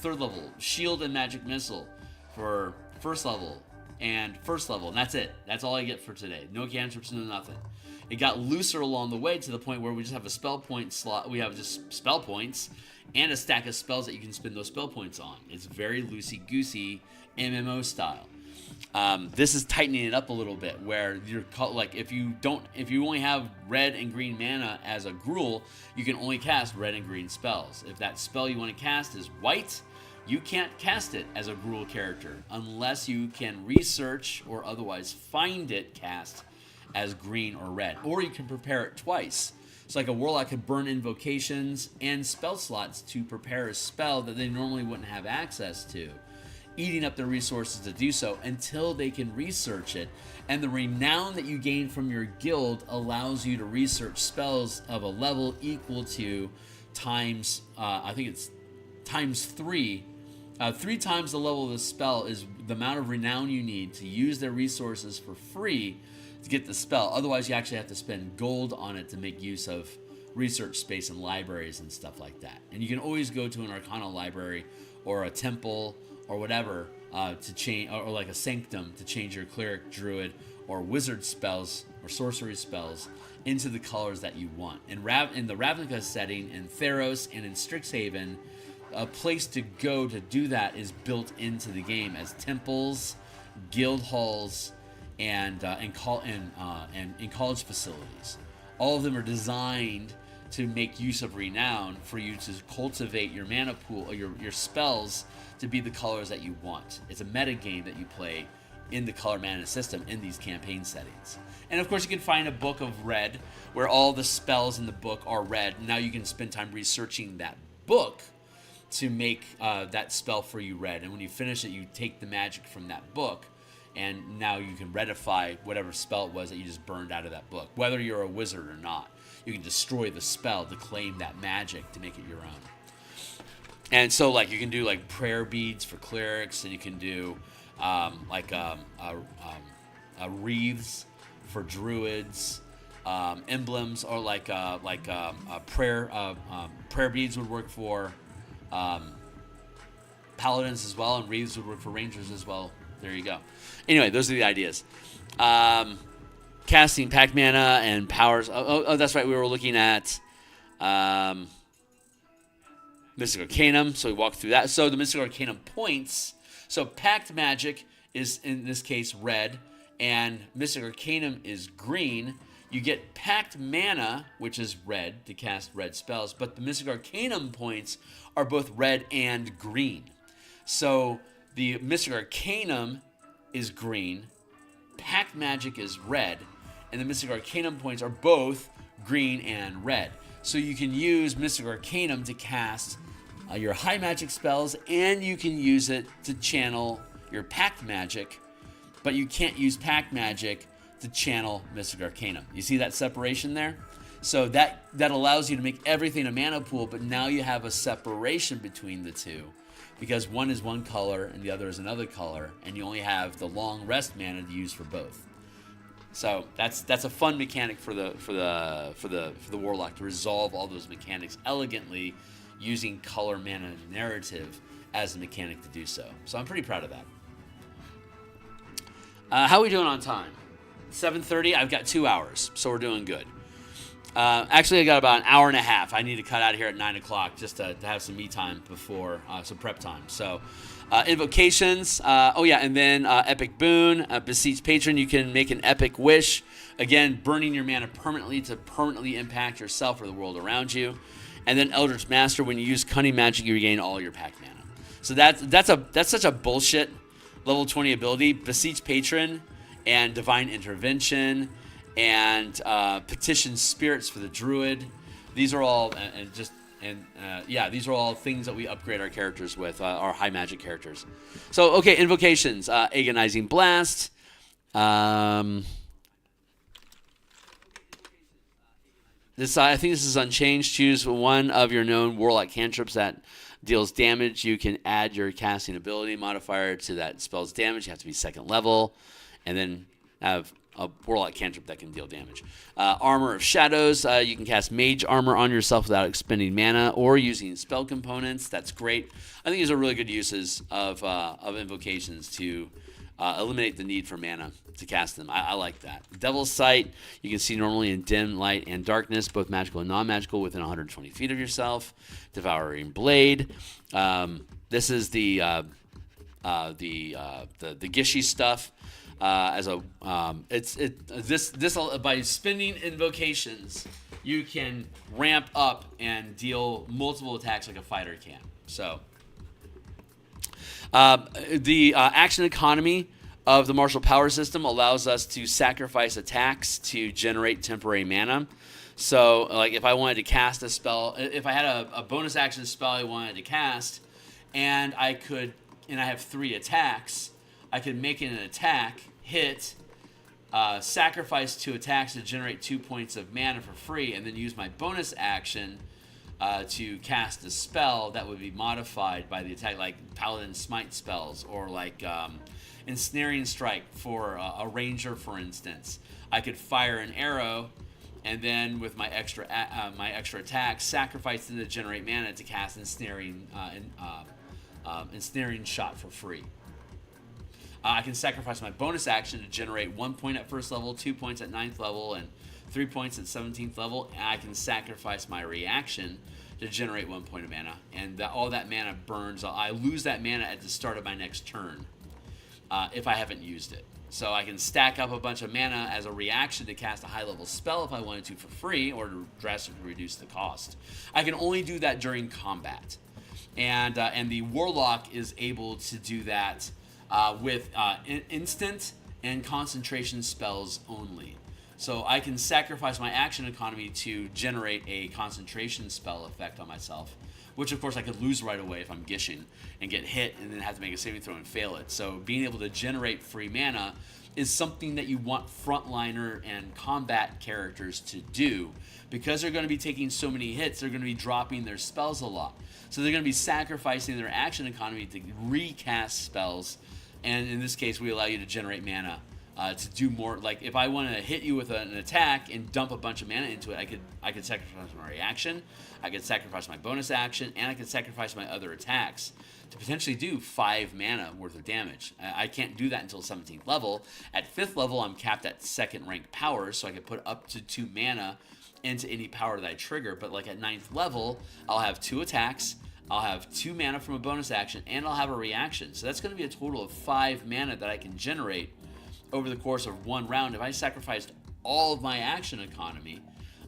level, Shield and Magic Missile for 1st level and 1st level, and that's it. That's all I get for today. No cantrips, no nothing. It got looser along the way to the point where we just have a spell point slot. We have just spell points and a stack of spells that you can spend those spell points on. It's very loosey-goosey MMO style. This is tightening it up a little bit, where you're like if you only have red and green mana as a Gruul, you can only cast red and green spells. If that spell you want to cast is white, you can't cast it as a Gruul character unless you can research or otherwise find it cast as green or red, or you can prepare it twice. So like a Warlock could burn invocations and spell slots to prepare a spell that they normally wouldn't have access to, eating up their resources to do so until they can research it. And the renown that you gain from your guild allows you to research spells of a level equal to times, I think it's times 3. 3 times the level of the spell is the amount of renown you need to use their resources for free to get the spell. Otherwise, you actually have to spend gold on it to make use of research space and libraries and stuff like that. And you can always go to an Arcana library or a temple or whatever to change, or like a sanctum to change your cleric, druid, or wizard spells or sorcery spells into the colors that you want. In the Ravnica setting, in Theros, and in Strixhaven, a place to go to do that is built into the game as temples, guild halls, and college facilities. All of them are designed to make use of renown for you to cultivate your mana pool or your spells to be the colors that you want. It's a meta game that you play in the color mana system in these campaign settings. And of course you can find a book of red where all the spells in the book are red. Now you can spend time researching that book to make that spell for you red. And when you finish it, you take the magic from that book, and now you can redify whatever spell it was that you just burned out of that book, whether you're a wizard or not. You can destroy the spell to claim that magic to make it your own. And so, like, you can do like prayer beads for clerics, and you can do wreaths for druids, emblems, or prayer beads would work for paladins as well, and wreaths would work for rangers as well. There you go. Anyway, those are the ideas. Casting pack mana and powers. Oh, that's right. We were looking at Mystic Arcanum, so we walked through that. So the Mystic Arcanum points. So packed magic is, in this case, red, and Mystic Arcanum is green. You get packed mana, which is red, to cast red spells, but the Mystic Arcanum points are both red and green. So the Mystic Arcanum is green, packed magic is red, and the Mystic Arcanum points are both green and red. So you can use Mystic Arcanum to cast your high magic spells, and you can use it to channel your packed magic, but you can't use packed magic to channel Mystic Arcanum. You see that separation there? So that allows you to make everything a mana pool, but now you have a separation between the two, because one is one color and the other is another color, and you only have the long rest mana to use for both. So that's a fun mechanic for the Warlock to resolve all those mechanics elegantly, using color mana narrative as a mechanic to do so. So I'm pretty proud of that. How are we doing on time? 7:30. I've got 2 hours, so we're doing good. Actually, I got about an hour and a half. I need to cut out of here at 9 o'clock just to have some me time before some prep time. So, invocations. And then epic boon. Beseech patron. You can make an epic wish. Again, burning your mana permanently to permanently impact yourself or the world around you. And then Eldritch Master. When you use cunning magic, you regain all your pack mana. So that's such a bullshit level 20 ability. Beseech patron and divine intervention. And petition spirits for the druid. These are all these are all things that we upgrade our characters with, our high magic characters. So okay, invocations, agonizing blast. I think this is unchanged. Choose one of your known warlock cantrips that deals damage. You can add your casting ability modifier to that spell's damage. You have to be 2nd level, and then have a warlock cantrip that can deal damage. Armor of Shadows. You can cast mage armor on yourself without expending mana or using spell components. That's great. I think these are really good uses of invocations to eliminate the need for mana to cast them. I like that. Devil's Sight. You can see normally in dim, light, and darkness, both magical and non-magical, within 120 feet of yourself. Devouring Blade. This is the Gishy stuff. By spending invocations, you can ramp up and deal multiple attacks like a fighter can. So the action economy of the martial power system allows us to sacrifice attacks to generate temporary mana. So like if I wanted to cast a spell, if I had a bonus action spell I wanted to cast, and I have 3 attacks, I could make an attack, hit, sacrifice 2 attacks to generate 2 points of mana for free, and then use my bonus action to cast a spell that would be modified by the attack, like Paladin Smite spells, or like Ensnaring Strike for a ranger, for instance. I could fire an arrow, and then with my extra attack, sacrifice them to generate mana to cast Ensnaring Shot for free. I can sacrifice my bonus action to generate 1 point at 1st level, 2 points at 9th level, and 3 points at 17th level. And I can sacrifice my reaction to generate 1 point of mana. And all that mana burns. I lose that mana at the start of my next turn if I haven't used it. So I can stack up a bunch of mana as a reaction to cast a high-level spell if I wanted to for free, or to drastically reduce the cost. I can only do that during combat. And the Warlock is able to do that with instant and concentration spells only. So I can sacrifice my action economy to generate a concentration spell effect on myself, which of course I could lose right away if I'm gishing and get hit and then have to make a saving throw and fail it. So being able to generate free mana is something that you want frontliner and combat characters to do, because they're going to be taking so many hits, they're going to be dropping their spells a lot. So they're going to be sacrificing their action economy to recast spells. And in this case, we allow you to generate mana to do more. Like if I want to hit you with an attack and dump a bunch of mana into it, I could sacrifice my reaction, I could sacrifice my bonus action, and I could sacrifice my other attacks to potentially do 5 mana worth of damage. I can't do that until 17th level. At 5th level, I'm capped at 2nd rank powers, so I can put up to 2 mana into any power that I trigger. But like at 9th level, I'll have 2 attacks, I'll have 2 mana from a bonus action, and I'll have a reaction. So that's going to be a total of 5 mana that I can generate over the course of 1 round. If I sacrificed all of my action economy,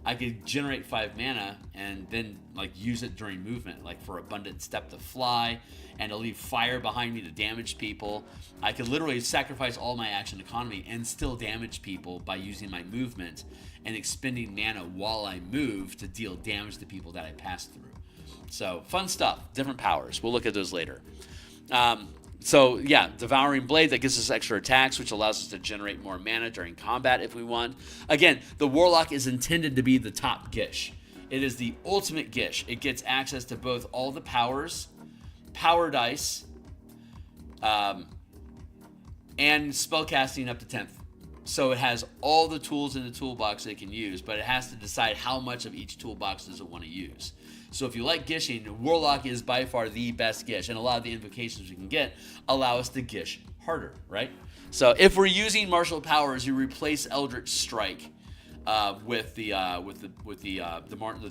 I could generate 5 mana and then like use it during movement, like for Abundant Step to fly and to leave fire behind me to damage people. I could literally sacrifice all my action economy and still damage people by using my movement and expending mana while I move to deal damage to people that I pass through. So fun stuff, different powers. We'll look at those later. So yeah, Devouring Blade, that gives us extra attacks, which allows us to generate more mana during combat if we want. Again, the Warlock is intended to be the top Gish. It is the ultimate Gish. It gets access to both all the powers, power dice, and spellcasting up to 10th. So it has all the tools in the toolbox it can use, but it has to decide how much of each toolbox does it want to use. So if you like gishing, Warlock is by far the best gish, and a lot of the invocations we can get allow us to gish harder, right? So if we're using martial powers, you replace Eldritch Strike with the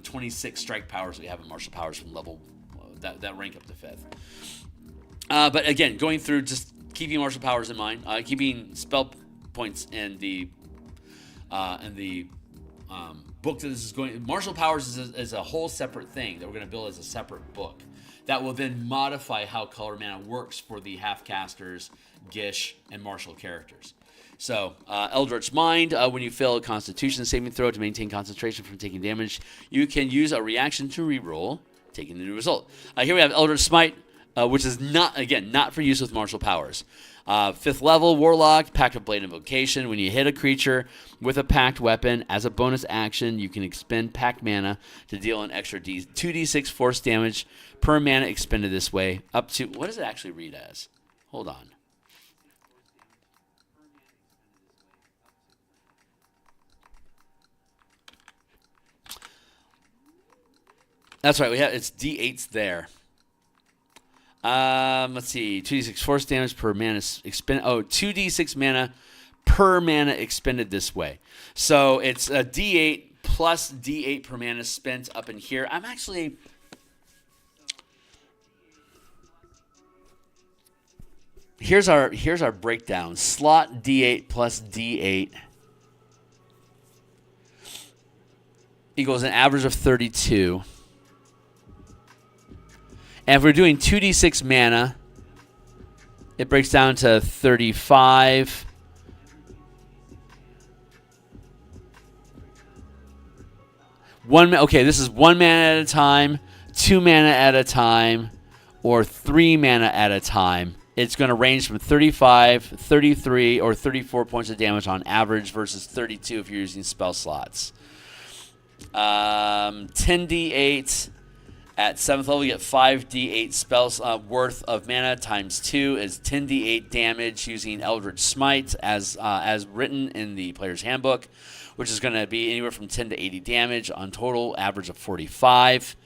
26 strike powers we have in martial powers from level that rank up to 5th. But again, going through just keeping martial powers in mind, keeping spell points in the book that this is going. Martial powers is a whole separate thing that we're going to build as a separate book that will then modify how color mana works for the half-casters, Gish, and martial characters. So, Eldritch Mind, when you fail a Constitution saving throw to maintain concentration from taking damage, you can use a reaction to reroll, taking the new result. Here we have Eldritch Smite, which is not for use with martial powers. 5th level, Warlock, Pact of Blade Invocation. When you hit a creature with a Pact weapon, as a bonus action, you can expend Pact mana to deal an extra 2d6 force damage per mana expended this way, up to... What does it actually read as? Hold on. That's right, it's d8s there. Let's see. 2d6 force damage per mana expended. 2d6 mana per mana expended this way. So it's a d8 plus d8 per mana spent up in here. I'm actually... Here's our breakdown. Slot d8 plus d8 equals an average of 32. And if we're doing 2d6 mana, it breaks down to 35. Okay, this is 1 mana at a time, 2 mana at a time, or 3 mana at a time. It's going to range from 35, 33, or 34 points of damage on average versus 32 if you're using spell slots. 10d8. At 7th level, you get 5d8 spells worth of mana times 2 is 10d8 damage using Eldritch Smite as written in the player's handbook, which is going to be anywhere from 10 to 80 damage on total, average of 45.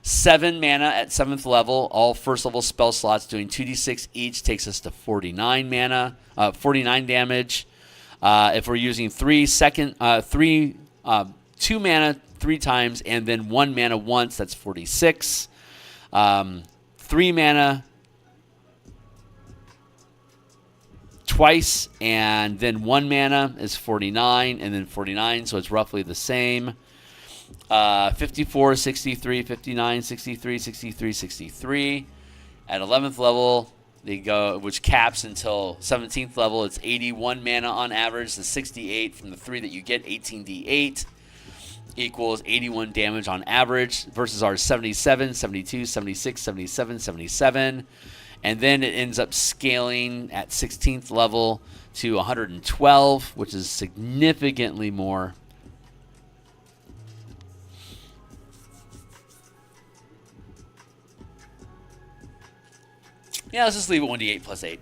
7 mana at 7th level, all first level spell slots doing 2d6 each takes us to 49 mana, 49 damage. If we're using 2 mana 3 times and then 1 mana once, that's 46. 3 mana twice and then 1 mana is 49 and then 49, so it's roughly the same. 54, 63, 59, 63, 63, 63. At 11th level, they go, which caps until 17th level, it's 81 mana on average. The 68 from the 3 that you get, 18d8. Equals 81 damage on average versus our 77, 72, 76, 77, 77. And then it ends up scaling at 16th level to 112, which is significantly more. Yeah, let's just leave it 1d8 plus 8.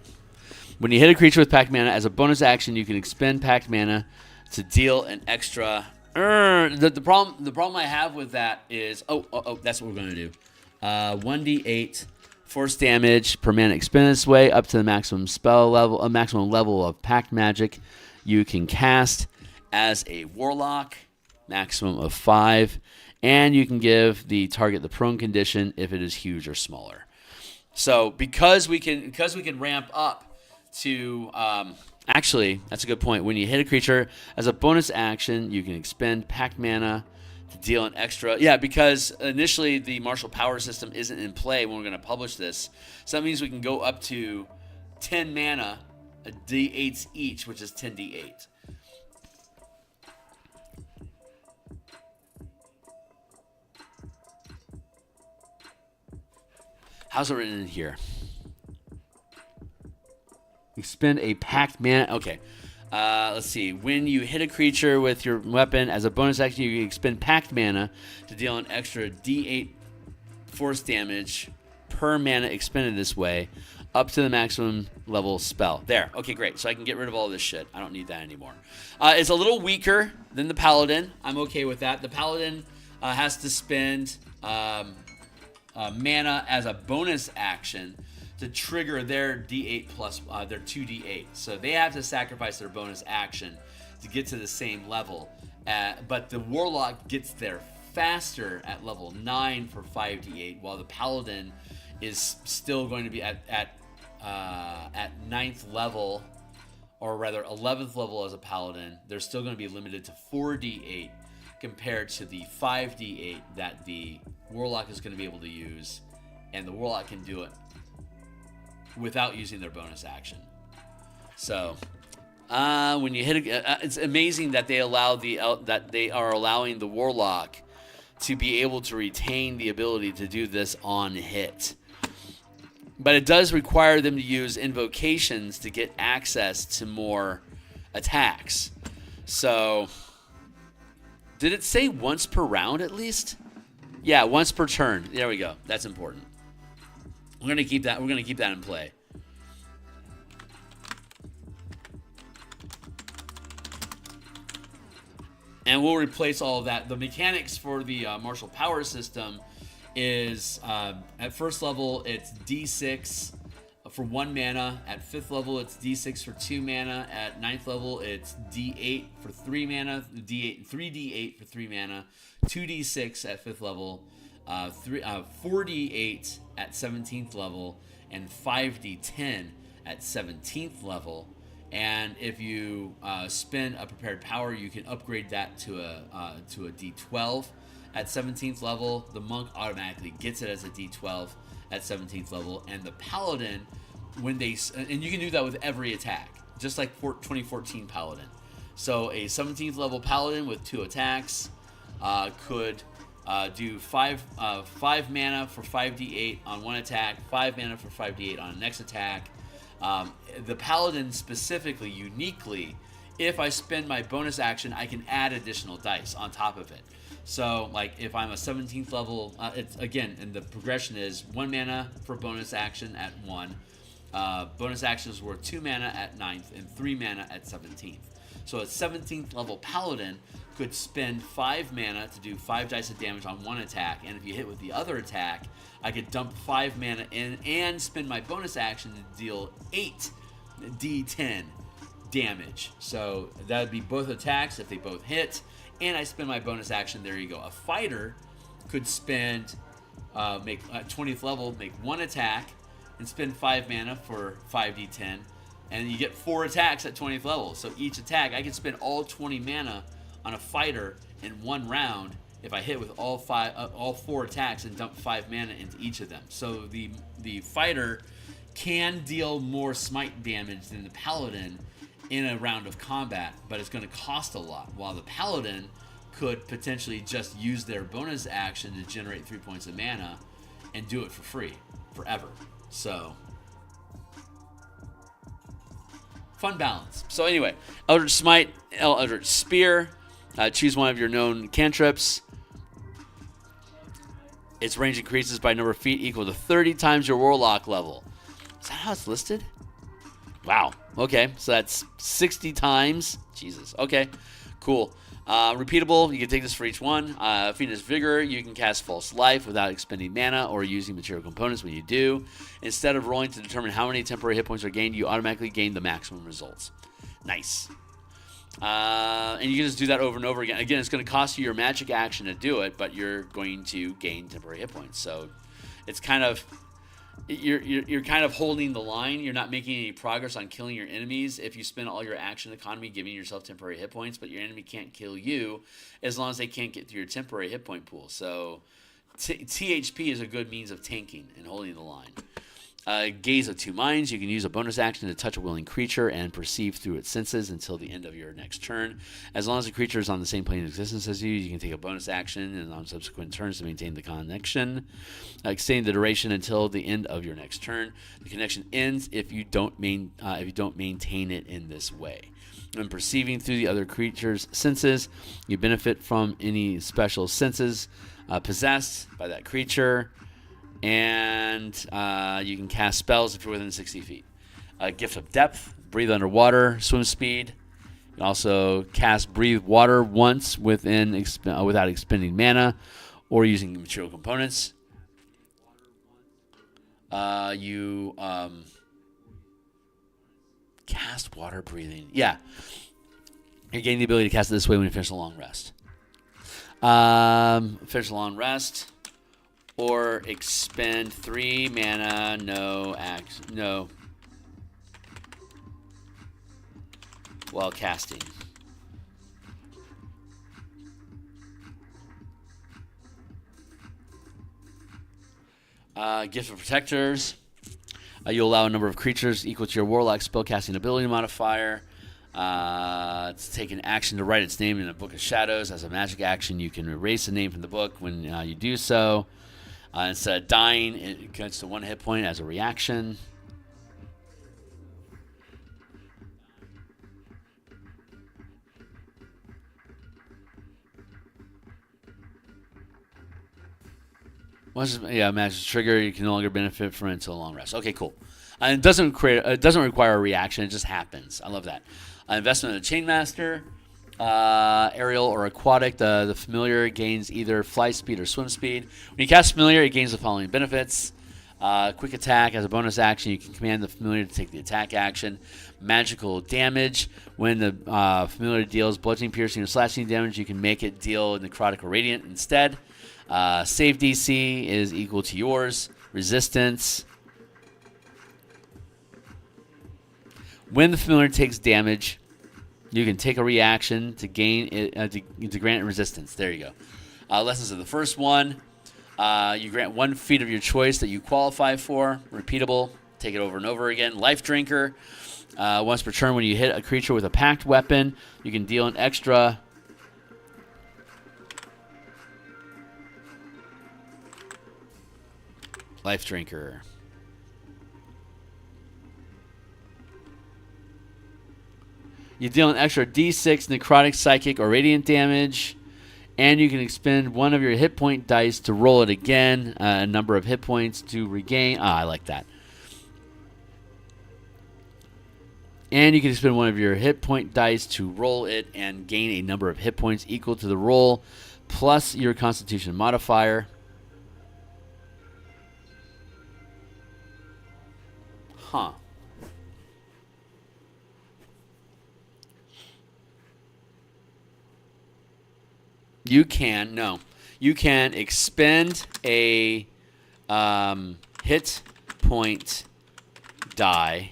When you hit a creature with Pact mana, as a bonus action, you can expend Pact mana to deal an extra... The problem I have with that is that's what we're gonna do. 1d8 force damage per mana expended this way up to the maximum spell level, a maximum level of Pact magic you can cast as a Warlock, maximum of 5, and you can give the target the prone condition if it is huge or smaller. So because we can ramp up to actually, that's a good point. When you hit a creature, as a bonus action, you can expend Pact mana to deal an extra... Yeah, because initially the martial power system isn't in play when we're going to publish this. So that means we can go up to 10 mana, d8s each, which is 10d8. How's it written in here? Expend a Pact mana. Okay. Let's see. When you hit a creature with your weapon, as a bonus action, you can expend Pact mana to deal an extra d8 force damage per mana expended this way, up to the maximum level spell. There. Okay, great. So I can get rid of all this shit. I don't need that anymore. It's a little weaker than the Paladin. I'm okay with that. The Paladin has to spend mana as a bonus action to trigger their d8 plus their 2d8. So they have to sacrifice their bonus action to get to the same level But the Warlock gets there faster at level 9 for 5d8, while the Paladin is still going to be at 9th level, or rather 11th level as a Paladin. They're still going to be limited to 4d8 compared to the 5d8 that the Warlock is going to be able to use, and the Warlock can do it without using their bonus action. So when you hit it's amazing that they are allowing the Warlock to be able to retain the ability to do this on hit. But it does require them to use invocations to get access to more attacks. So did it say once per round at least? Yeah, once per turn. There we go. That's important. We're gonna keep that in play. And we'll replace all of that. The mechanics for the martial power system is at first level it's D6 for 1 mana. At 5th level it's D6 for 2 mana. At 9th level it's D8 for 3 mana. D8 for 3 mana. 2D6 at 5th level. 4D8 at 17th level, and 5D10 at 17th level. And if you spend a prepared power, you can upgrade that to a D12 at 17th level. The monk automatically gets it as a D12 at 17th level, and the paladin, and you can do that with every attack, just like 2014 paladin. So a 17th level paladin with 2 attacks could do 5 mana for 5d8 on 1 attack, 5 mana for 5d8 on the next attack. The paladin specifically, uniquely, if I spend my bonus action, I can add additional dice on top of it. So, like, if I'm a 17th level, it's again, and the progression is 1 mana for bonus action at 1. Bonus action is worth 2 mana at 9th and 3 mana at 17th. So a 17th level paladin could spend 5 mana to do 5 dice of damage on 1 attack, and if you hit with the other attack, I could dump 5 mana in and spend my bonus action to deal 8 d10 damage. So that would be both attacks if they both hit, and I spend my bonus action. There you go. A fighter could spend make at 20th level, make 1 attack and spend 5 mana for 5d10, and you get 4 attacks at 20th level. So each attack, I can spend all 20 mana on a fighter in 1 round if I hit with all 4 attacks and dump 5 mana into each of them. So the fighter can deal more smite damage than the paladin in a round of combat, but it's going to cost a lot, while the paladin could potentially just use their bonus action to generate 3 points of mana and do it for free forever. So fun balance. So anyway, Eldritch Smite, Eldritch Spear. Choose one of your known cantrips. Its range increases by number of feet equal to 30 times your Warlock level. Is that how it's listed? Wow. Okay, so that's 60 times. Jesus. Okay, cool. Repeatable, you can take this for each one. Phoenix Vigor, you can cast False Life without expending mana or using material components when you do. Instead of rolling to determine how many temporary hit points are gained, you automatically gain the maximum results. Nice. And you can just do that over and over again. Again, it's going to cost you your magic action to do it, but you're going to gain temporary hit points. So it's kind of... You're kind of holding the line. You're not making any progress on killing your enemies if you spend all your action economy giving yourself temporary hit points, but your enemy can't kill you as long as they can't get through your temporary hit point pool. So THP is a good means of tanking and holding the line. Gaze of Two Minds. You can use a bonus action to touch a willing creature and perceive through its senses until the end of your next turn. As long as the creature is on the same plane of existence as you, you can take a bonus action and on subsequent turns to maintain the connection. Extend the duration until the end of your next turn. The connection ends if you don't maintain it in this way. When perceiving through the other creature's senses, you benefit from any special senses possessed by that creature. And you can cast spells if you're within 60 feet. Gift of Depth, breathe underwater, swim speed. You can also cast Breathe Water once without expending mana or using material components. You cast water breathing. Yeah. You gain the ability to cast it this way when you finish a long rest. Finish a long rest. Or expend 3 mana, no. While casting. Gift of Protectors. You allow a number of creatures equal to your Warlock spellcasting ability modifier. To take an action to write its name in a Book of Shadows. As a magic action, you can erase the name from the book when you do so. Instead of dying, it gets to 1 hit point as a reaction. Magic trigger. You can no longer benefit from it until a long rest. Okay, cool. And it doesn't require a reaction. It just happens. I love that. Investment in the Chainmaster. Aerial or aquatic. The familiar gains either fly speed or swim speed. When you cast familiar, it gains the following benefits. Quick attack. As a bonus action, you can command the familiar to take the attack action. Magical damage. When the familiar deals bludgeoning, piercing, or slashing damage, you can make it deal necrotic or radiant instead. Save DC is equal to yours. Resistance. When the familiar takes damage, you can take a reaction to gain it, to grant it resistance. There you go. Lessons of the first one. You grant 1 feat of your choice that you qualify for. Repeatable. Take it over and over again. Life Drinker. Once per turn, when you hit a creature with a packed weapon, you can deal an extra. Life Drinker. You deal an extra D6 necrotic, psychic, or radiant damage, and you can expend 1 of your hit point dice to roll it again. A number of hit points to regain. I like that. And you can expend 1 of your hit point dice to roll it and gain a number of hit points equal to the roll plus your Constitution modifier. Huh. You can expend a hit point die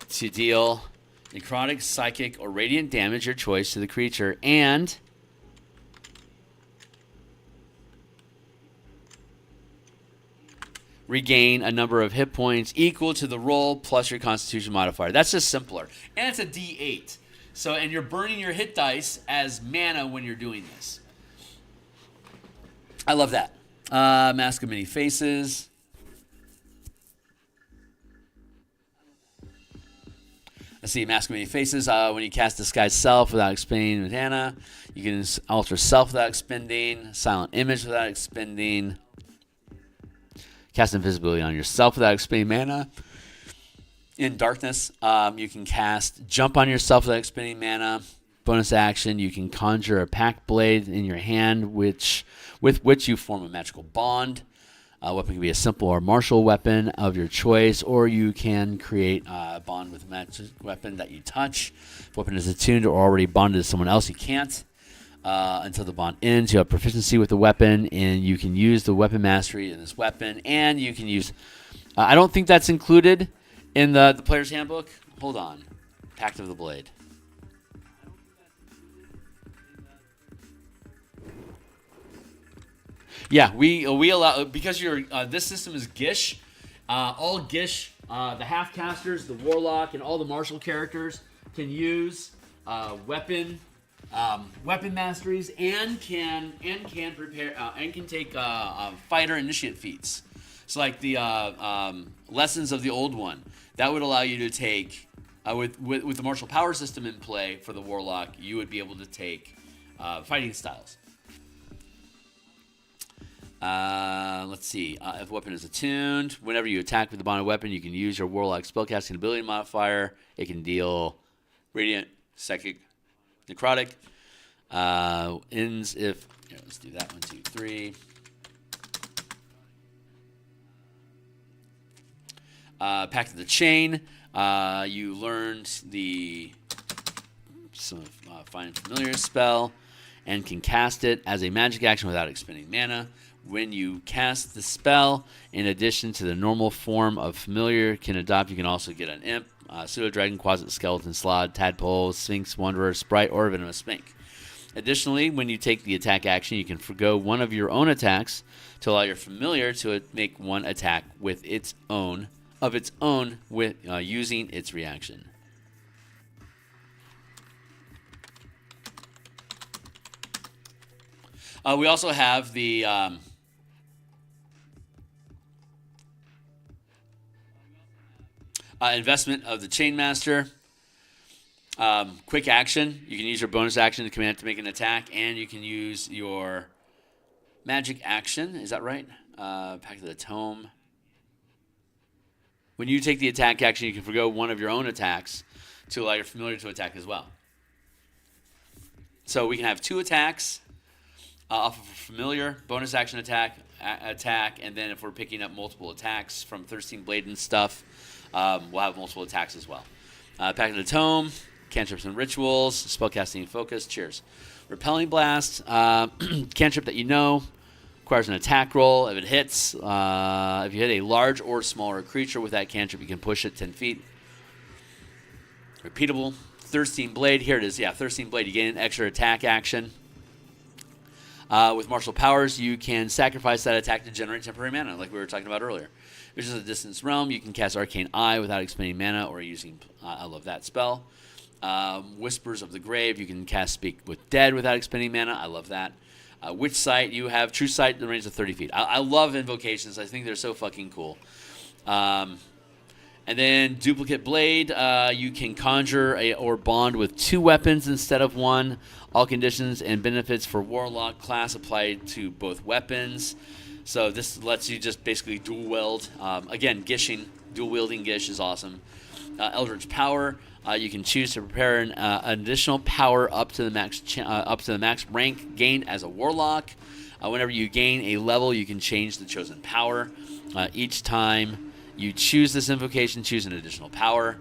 to deal necrotic, psychic, or radiant damage, your choice, to the creature, and regain a number of hit points equal to the roll plus your Constitution modifier. That's just simpler. And it's a D8. And you're burning your hit dice as mana when you're doing this. I love that. Mask of Many Faces. Let's see, Mask of Many Faces. When you cast Disguise Self without expending mana, you can alter Self without expending, Silent Image without expending, cast Invisibility on yourself without expending mana. In Darkness, you can cast Jump on yourself without expending mana. Bonus action, you can conjure a Pact Blade in your hand, with which you form a magical bond. Weapon can be a simple or martial weapon of your choice, or you can create a bond with a magic weapon that you touch. If weapon is attuned or already bonded to someone else, you can't. Until the bond ends, you have proficiency with the weapon, and you can use the weapon mastery in this weapon, and you can use... I don't think that's included in the player's handbook. Hold on. Pact of the Blade. Yeah, we allow, because this system is Gish. All Gish, the half casters, the Warlock, and all the martial characters can use weapon masteries and can prepare and can take fighter initiate feats. So like the lessons of the old one, that would allow you to take with the martial power system in play for the Warlock, you would be able to take fighting styles. Let's see. If weapon is attuned, whenever you attack with the bonded weapon, you can use your Warlock spellcasting ability modifier. It can deal radiant, psychic, necrotic. Ends if... Here, let's do that. 1, 2, 3. Pact of the Chain. You learned some Find Familiar spell and can cast it as a magic action without expending mana. When you cast the spell, in addition to the normal form of familiar can adopt, you can also get an imp, pseudo-dragon, quasit, skeleton, slod, tadpole, sphinx, wanderer, sprite, or venomous mink. Additionally, when you take the attack action, you can forgo one of your own attacks to allow your familiar to make one attack with its own with using its reaction. We also have the investment of the Chainmaster. Quick action. You can use your bonus action to command to make an attack, and you can use your magic action. Is that right? Pact of the Tome. When you take the attack action, you can forgo one of your own attacks to allow your familiar to attack as well. So we can have 2 attacks off of a familiar, bonus action attack, and then if we're picking up multiple attacks from Thirsting Blade and stuff, we'll have multiple attacks as well. Pact of the Tome, cantrips and rituals, spellcasting and focus. Cheers. Repelling Blast, cantrip that you know, requires an attack roll. If it hits, if you hit a large or smaller creature with that cantrip, you can push it 10 feet. Repeatable. Thirsting Blade, here it is. Yeah, Thirsting Blade, you gain an extra attack action. With martial powers, you can sacrifice that attack to generate temporary mana, like we were talking about earlier. If it's just a distance realm, you can cast Arcane Eye without expending mana or using, I love that spell. Whispers of the Grave, you can cast Speak with Dead without expending mana. I love that. Witch Sight, you have True Sight, the range of 30 feet. I love invocations. I think they're so fucking cool. And then Duplicate Blade, you can conjure or bond with 2 weapons instead of 1. All conditions and benefits for Warlock class apply to both weapons. So this lets you just basically dual wield. Again, Gishing, dual wielding Gish is awesome. Eldritch Power, you can choose to prepare an additional power up to the max rank gained as a Warlock. Whenever you gain a level, you can change the chosen power. Each time you choose this invocation, choose an additional power.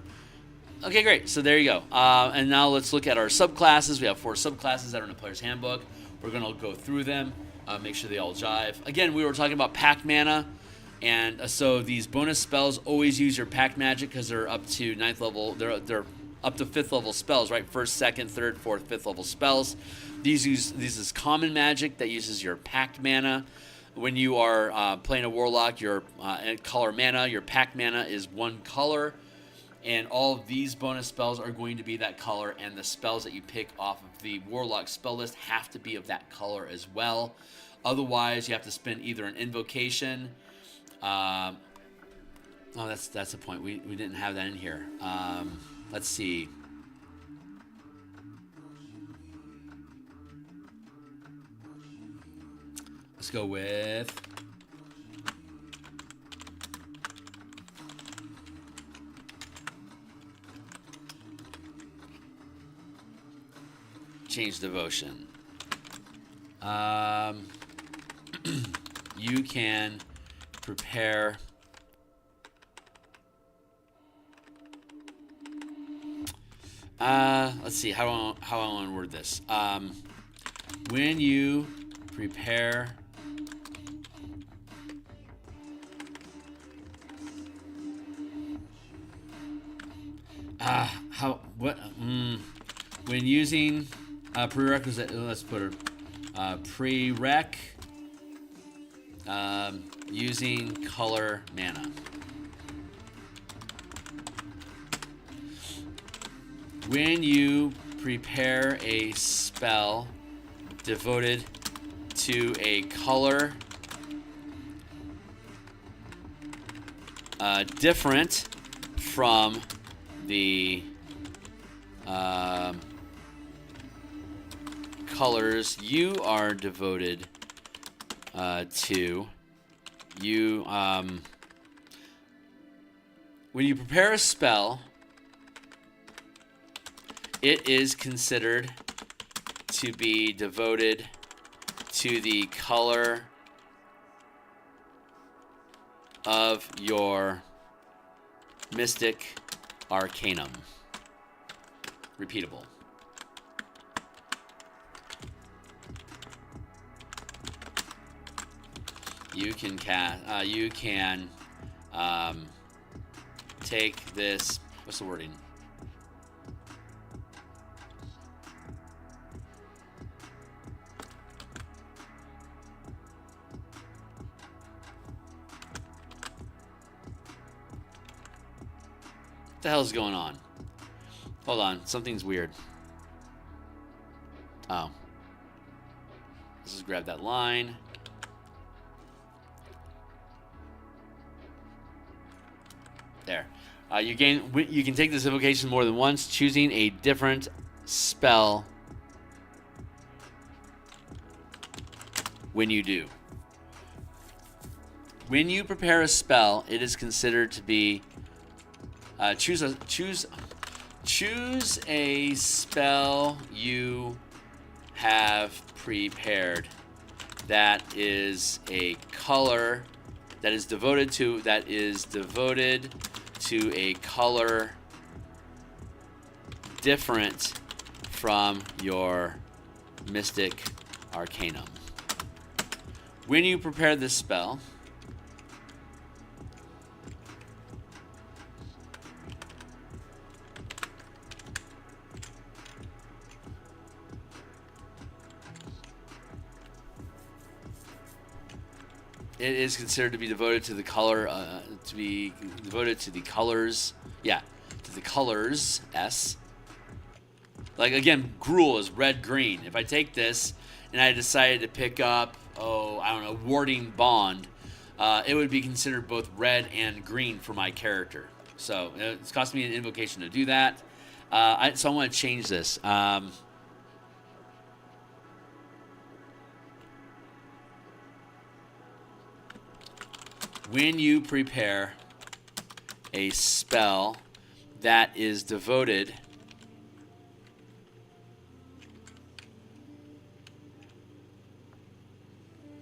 Okay, great. So there you go. And now let's look at our subclasses. We have 4 subclasses that are in the player's handbook. We're going to go through them, make sure they all jive. Again, we were talking about pact mana. And so these bonus spells always use your pact magic because they're up to 9th level. They're up to 5th level spells, right? 1st, 2nd, 3rd, 4th, 5th level spells. This is common magic that uses your pact mana. When you are playing a Warlock, your color mana, your pact mana is 1 color. And all of these bonus spells are going to be that color, and the spells that you pick off of the Warlock spell list have to be of that color as well. Otherwise, you have to spend either an invocation. That's the point. We didn't have that in here. Let's see. Let's go with... Change devotion. You can prepare let's see how I want to word this. When you prepare when using prerequisite, let's put a prereq using color mana. When you prepare a spell devoted to a color different from the colors you are devoted to, when you prepare a spell, it is considered to be devoted to the color of your Mystic Arcanum. Repeatable. You can cast. You can take this. What's the wording? What the hell's going on? Hold on, something's weird. Oh. Let's just grab that line. There. You can take this invocation more than once, choosing a different spell when you do. When you prepare a spell, it is considered to be choose a spell you have prepared that is a color that is devoted to a color different from your Mystic Arcanum. When you prepare this spell, it is considered to be devoted to the color, to the colors. Yeah, to the colors. S. Like again, Gruul is red-green. If I take this and I decided to pick up, I don't know, Warding Bond, it would be considered both red and green for my character. So it's cost me an invocation to do that. So I want to change this. When you prepare a spell that is devoted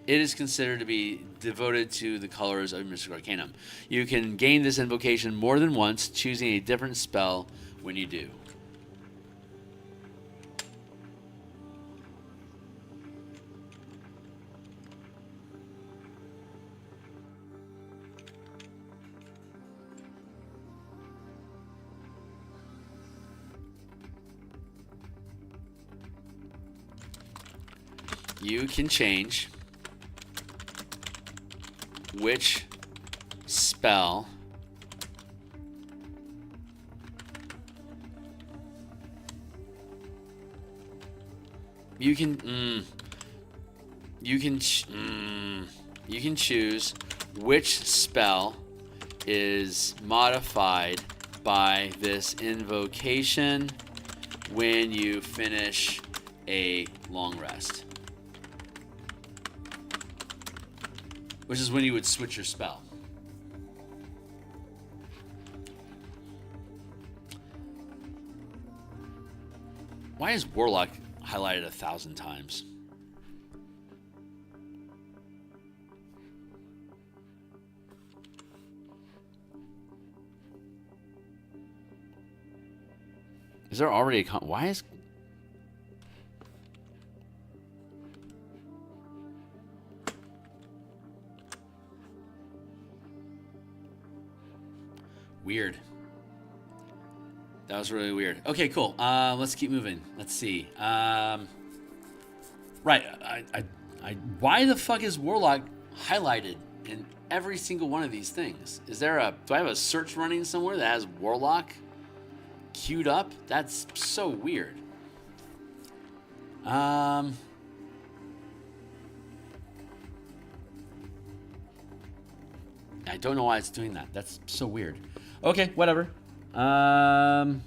it is considered to be devoted to the colors of Mystic Arcanum. You can gain this invocation more than once, choosing a different spell when you do. You can change which spell you can choose which spell is modified by this invocation when you finish a long rest. Which is when you would switch your spell. Why is Warlock highlighted 1,000 times? Is there already a why is weird? That was really weird. Okay, cool. Let's keep moving. Let's see. Right. Why the fuck is Warlock highlighted in every single one of these things? Do I have a search running somewhere that has Warlock queued up? That's so weird. I don't know why it's doing that. That's so weird. Okay, whatever. And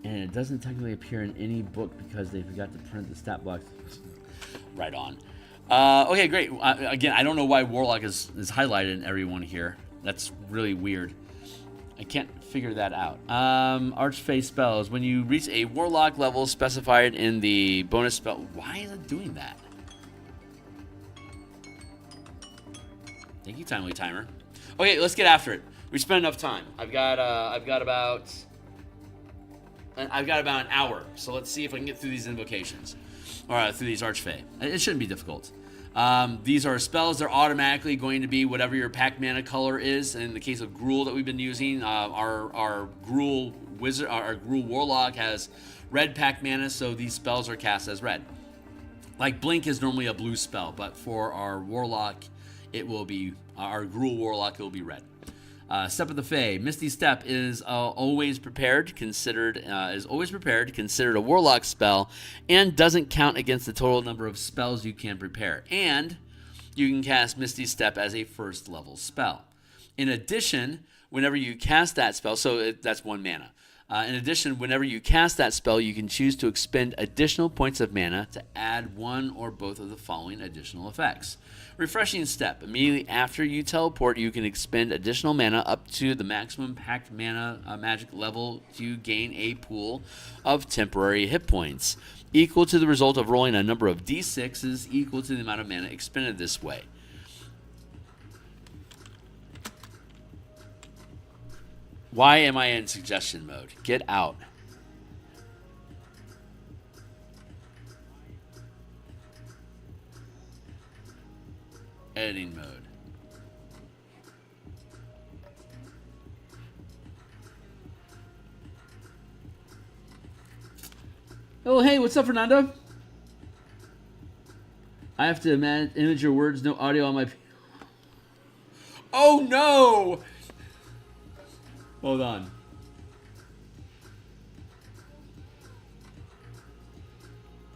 it doesn't technically appear in any book because they forgot to print the stat blocks. Right on. Okay, great. Again, I don't know why Warlock is highlighted in every one here. That's really weird. I can't figure that out. Archfey spells. When you reach a Warlock level specified in the bonus spell... Why is it doing that? Thank you, Timely Timer. Okay, let's get after it. We spent enough time. I've got about an hour. So let's see if I can get through these invocations, or through these Archfey. It shouldn't be difficult. These are spells. They're automatically going to be whatever your pack mana color is. In the case of Gruul that we've been using, our Gruul wizard, our Gruul Warlock has red pack mana, so these spells are cast as red. Like Blink is normally a blue spell, but for our Warlock, it will be our Gruul Warlock. It will be red. Step of the Fae. Misty Step is always prepared, considered a Warlock spell, and doesn't count against the total number of spells you can prepare. And you can cast Misty Step as a first level spell. In addition, whenever you cast that spell, that's 1 mana. In addition, whenever you cast that spell, you can choose to expend additional points of mana to add one or both of the following additional effects. Refreshing Step. Immediately after you teleport, you can expend additional mana up to the maximum packed mana magic level to gain a pool of temporary hit points, equal to the result of rolling a number of d6s equal to the amount of mana expended this way. Why am I in suggestion mode? Get out. Editing mode. Oh, hey, what's up, Fernando? I have to image your words, no audio on my... Oh, no! Hold on.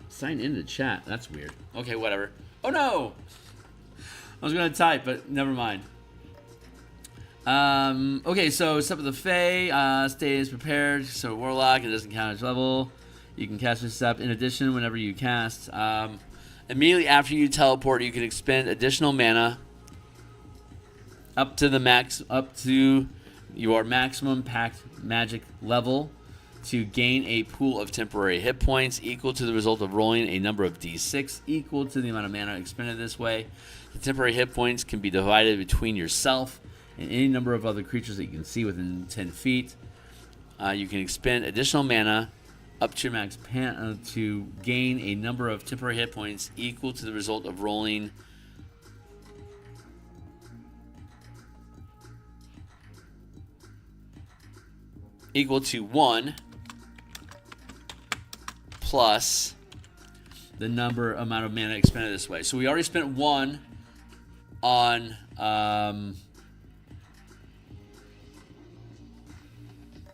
Sign into chat. That's weird. Okay, whatever. Oh no! I was going to type, but never mind. Okay, so Step of the Fae stays prepared. So Warlock, it doesn't count as level. You can cast this step. In addition, whenever you cast, immediately after you teleport, you can expend additional mana up to your maximum packed magic level to gain a pool of temporary hit points equal to the result of rolling a number of d6 equal to the amount of mana expended this way. The temporary hit points can be divided between yourself and any number of other creatures that you can see within 10 feet. You can expend additional mana up to your max to gain a number of temporary hit points equal to the result of rolling equal to 1 plus the amount of mana expended this way. So we already spent 1 on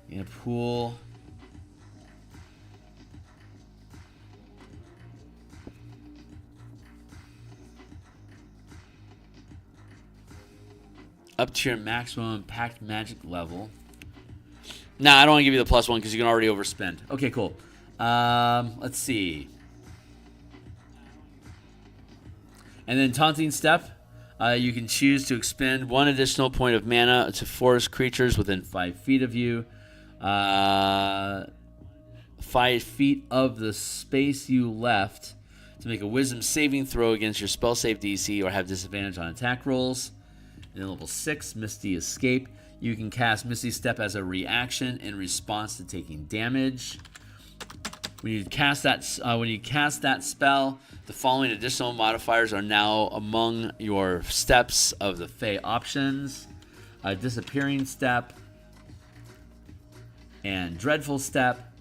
in a pool. Up to your maximum packed magic level. Nah, I don't want to give you the +1 because you can already overspend. Okay, cool. Let's see. And then Taunting Step. You can choose to expend 1 additional point of mana to forest creatures within 5 feet of you. 5 feet of the space you left to make a Wisdom saving throw against your spell save DC or have disadvantage on attack rolls. And then level 6, Misty Escape. You can cast Misty Step as a reaction in response to taking damage. When you cast that spell, the following additional modifiers are now among your steps of the Fae options: Disappearing Step and Dreadful Step.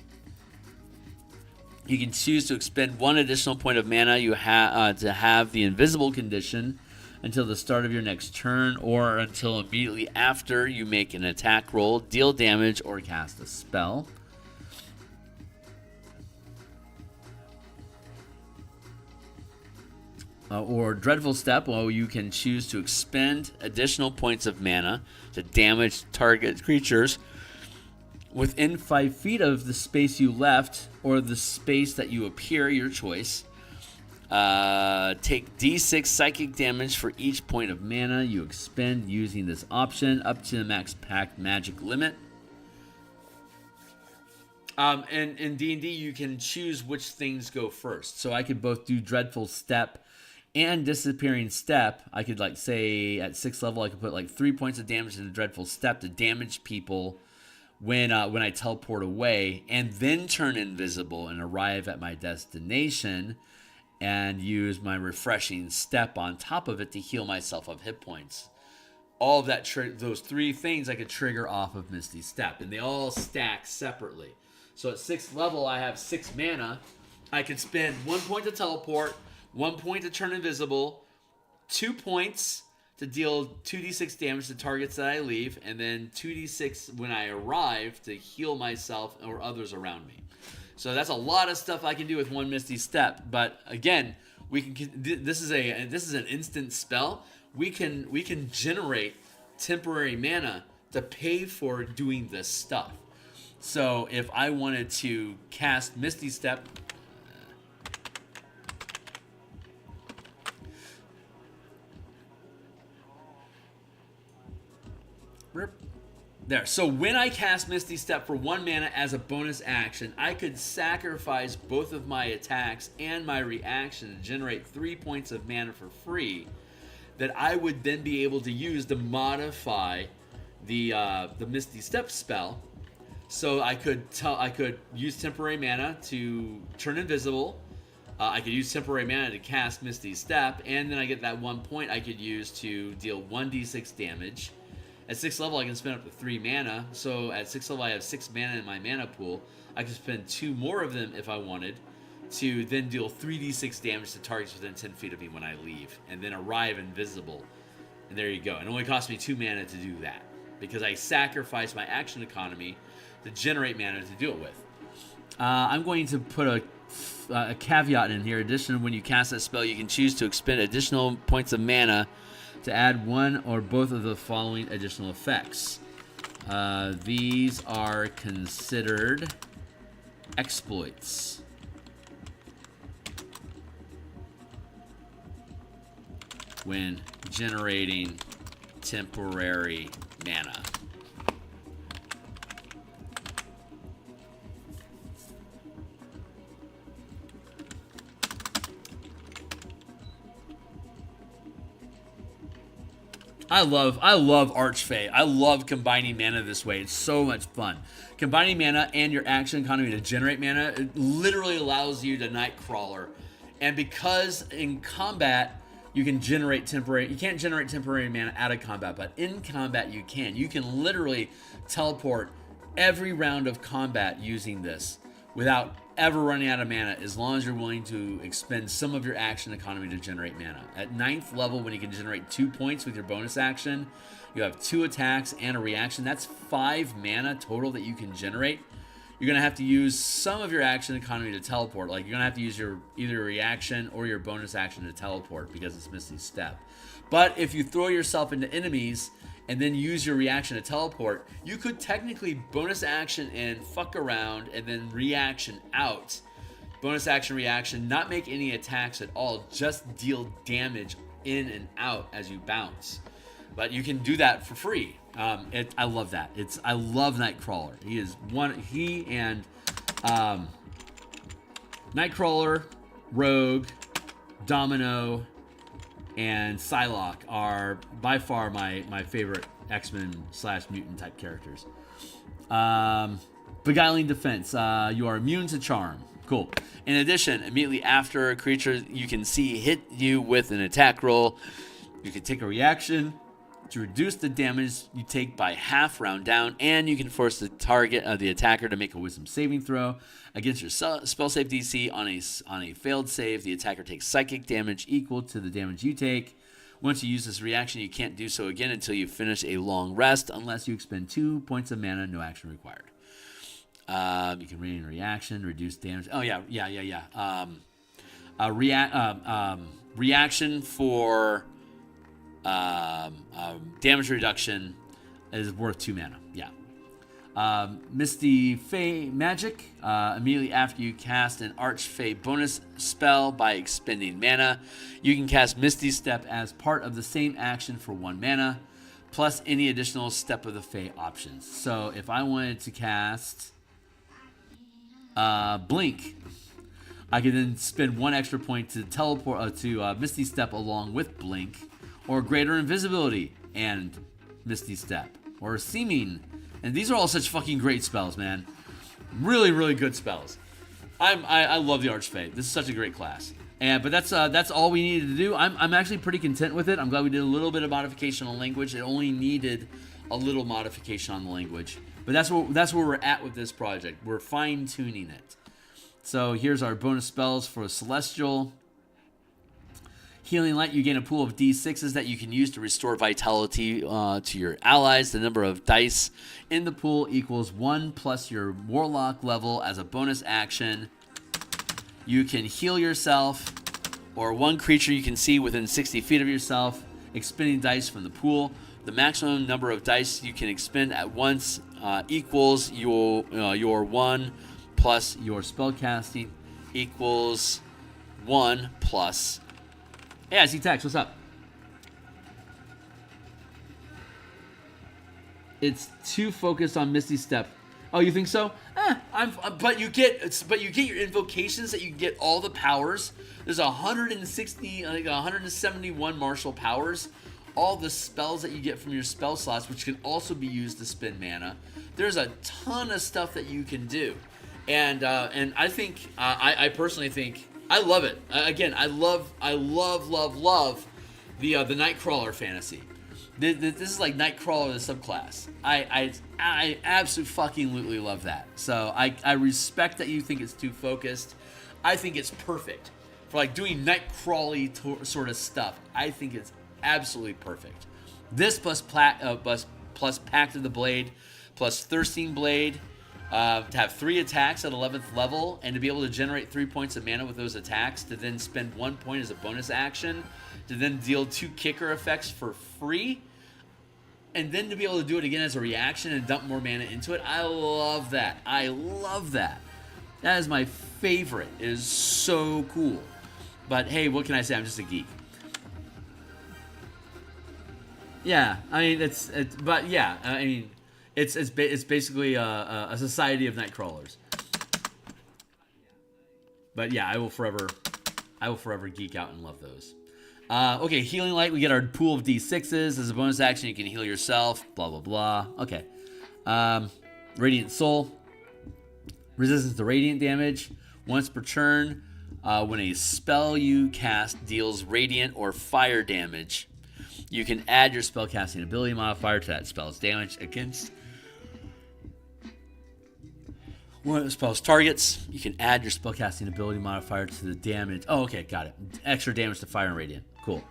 You can choose to expend 1 additional point of mana to have the invisible condition until the start of your next turn, or until immediately after you make an attack roll, deal damage, or cast a spell. Or Dreadful Step, well, you can choose to expend additional points of mana to damage target creatures within 5 feet of the space you left, or the space that you appear, your choice. Take d6 psychic damage for each point of mana you expend using this option up to the max packed magic limit. And in D&D, you can choose which things go first. So I could both do Dreadful Step and Disappearing Step. I could like say at 6th level, I could put like 3 points of damage in a Dreadful Step to damage people when I teleport away, and then turn invisible and arrive at my destination, and use my Refreshing Step on top of it to heal myself of hit points. All of that, those 3 things I could trigger off of Misty Step, and they all stack separately. So at 6th level, I have 6 mana. I could spend 1 point to teleport, 1 point to turn invisible, 2 points to deal 2d6 damage to targets that I leave, and then 2d6 when I arrive to heal myself or others around me. So that's a lot of stuff I can do with 1 Misty Step. But again, this is an instant spell. We can generate temporary mana to pay for doing this stuff. So if I wanted to cast Misty Step, there. So when I cast Misty Step for 1 mana as a bonus action, I could sacrifice both of my attacks and my reaction to generate 3 points of mana for free that I would then be able to use to modify the Misty Step spell. So I could use temporary mana to turn invisible. I could use temporary mana to cast Misty Step, and then I get that 1 point I could use to deal 1d6 damage. At 6th level, I can spend up to 3 mana. So at 6th level, I have 6 mana in my mana pool. I can spend 2 more of them if I wanted to then deal 3d6 damage to targets within 10 feet of me when I leave, and then arrive invisible. And there you go. It only costs me 2 mana to do that because I sacrifice my action economy to generate mana to do it with. I'm going to put a caveat in here. Additionally, when you cast that spell, you can choose to expend additional points of mana to add 1 or both of the following additional effects. These are considered exploits. When generating temporary mana. I love Archfey. I love combining mana this way. It's so much fun. Combining mana and your action economy to generate mana, it literally allows you to Nightcrawler. And because in combat, you can generate temporary... You can't generate temporary mana out of combat, but in combat you can. You can literally teleport every round of combat using this without ever running out of mana, as long as you're willing to expend some of your action economy to generate mana. At 9th level, when you can generate 2 points with your bonus action, you have 2 attacks and a reaction. That's 5 mana total that you can generate. You're going to have to use some of your action economy to teleport. Like, you're going to have to use your either reaction or your bonus action to teleport because it's Misty Step. But if you throw yourself into enemies and then use your reaction to teleport, you could technically bonus action and fuck around and then reaction out. Bonus action, reaction, not make any attacks at all, just deal damage in and out as you bounce. But you can do that for free. I love that. I love Nightcrawler. He and Nightcrawler, Rogue, Domino, and Psylocke are by far my favorite X-Men / mutant type characters. Beguiling Defense. You are immune to charm. Cool. In addition, immediately after a creature you can see hit you with an attack roll, you can take a reaction to reduce the damage you take by half round down, and you can force the target of the attacker to make a wisdom saving throw against your spell save DC. On a failed save, the attacker takes psychic damage equal to the damage you take. Once you use this reaction, you can't do so again until you finish a long rest, unless you expend 2 points of mana, no action required. You can read a reaction, reduce damage. Oh yeah. Reaction for damage reduction is worth 2 mana. Yeah. Misty Fey Magic. Immediately after you cast an Archfey bonus spell by expending mana, you can cast Misty Step as part of the same action for 1 mana, plus any additional Step of the Fey options. So if I wanted to cast Blink. I can then spend 1 extra point to teleport to Misty Step along with Blink, or Greater Invisibility and Misty Step, or Seeming. And these are all such fucking great spells, man. Really, really good spells. I love the Archfey. This is such a great class. But that's all we needed to do. I'm actually pretty content with it. I'm glad we did a little bit of modification on language. It only needed a little modification on the language. But that's where we're at with this project. We're fine-tuning it. So here's our bonus spells for Celestial. Healing Light, you gain a pool of D6s that you can use to restore vitality to your allies. The number of dice in the pool equals 1 plus your Warlock level. As a bonus action, you can heal yourself or 1 creature you can see within 60 feet of yourself, expending dice from the pool. The maximum number of dice you can expend at once equals your 1 plus your spellcasting equals 1 plus... Yeah, I see Tex. What's up? It's too focused on Misty Step. Oh, you think so? But you get your invocations that you can get all the powers. There's 171 martial powers. All the spells that you get from your spell slots, which can also be used to spend mana. There's a ton of stuff that you can do, and I think I personally think. I love it. Again, I love the Nightcrawler fantasy. This is like Nightcrawler, the subclass. I absolutely fucking love that. So I respect that you think it's too focused. I think it's perfect for like doing Nightcrawly sort of stuff. I think it's absolutely perfect. This plus Pact of the Blade, plus Thirsting Blade. To have 3 attacks at 11th level, and to be able to generate 3 points of mana with those attacks, to then spend 1 point as a bonus action, to then deal 2 kicker effects for free, and then to be able to do it again as a reaction and dump more mana into it. I love that. I love that. That is my favorite. It is so cool. But hey, what can I say? I'm just a geek. Yeah, I mean, it's basically a society of Nightcrawlers. But yeah, I will forever geek out and love those. Okay, Healing Light, we get our pool of D6s. As a bonus action, you can heal yourself, blah, blah, blah. Okay. Radiant Soul. Resistance to radiant damage. Once per turn, when a spell you cast deals radiant or fire damage, you can add your spellcasting ability modifier to that spell's damage against one of the spell's targets. You can add your spellcasting ability modifier to the damage. Oh, okay, got it. Extra damage to fire and radiant. Cool.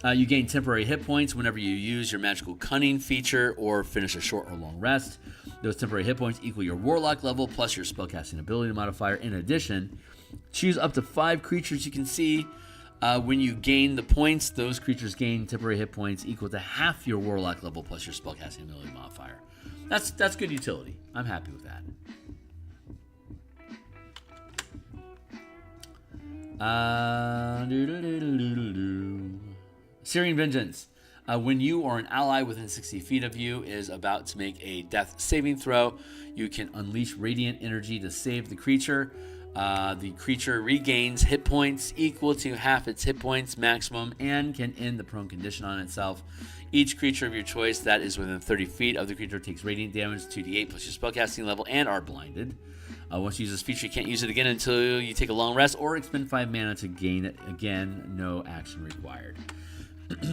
You gain temporary hit points whenever you use your magical cunning feature or finish a short or long rest. Those temporary hit points equal your Warlock level plus your spellcasting ability modifier. In addition, choose up to 5 creatures you can see. When you gain the points, those creatures gain temporary hit points equal to half your Warlock level plus your spellcasting ability modifier. That's good utility. I'm happy with that. Searing Vengeance. When you or an ally within 60 feet of you is about to make a death saving throw, you can unleash radiant energy to save the creature. The creature regains hit points equal to half its hit points maximum and can end the prone condition on itself. Each creature of your choice that is within 30 feet of the creature takes radiant damage 2d8 plus your spellcasting level and are blinded. Once you use this feature, you can't use it again until you take a long rest or expend 5 mana to gain it again. No action required. It's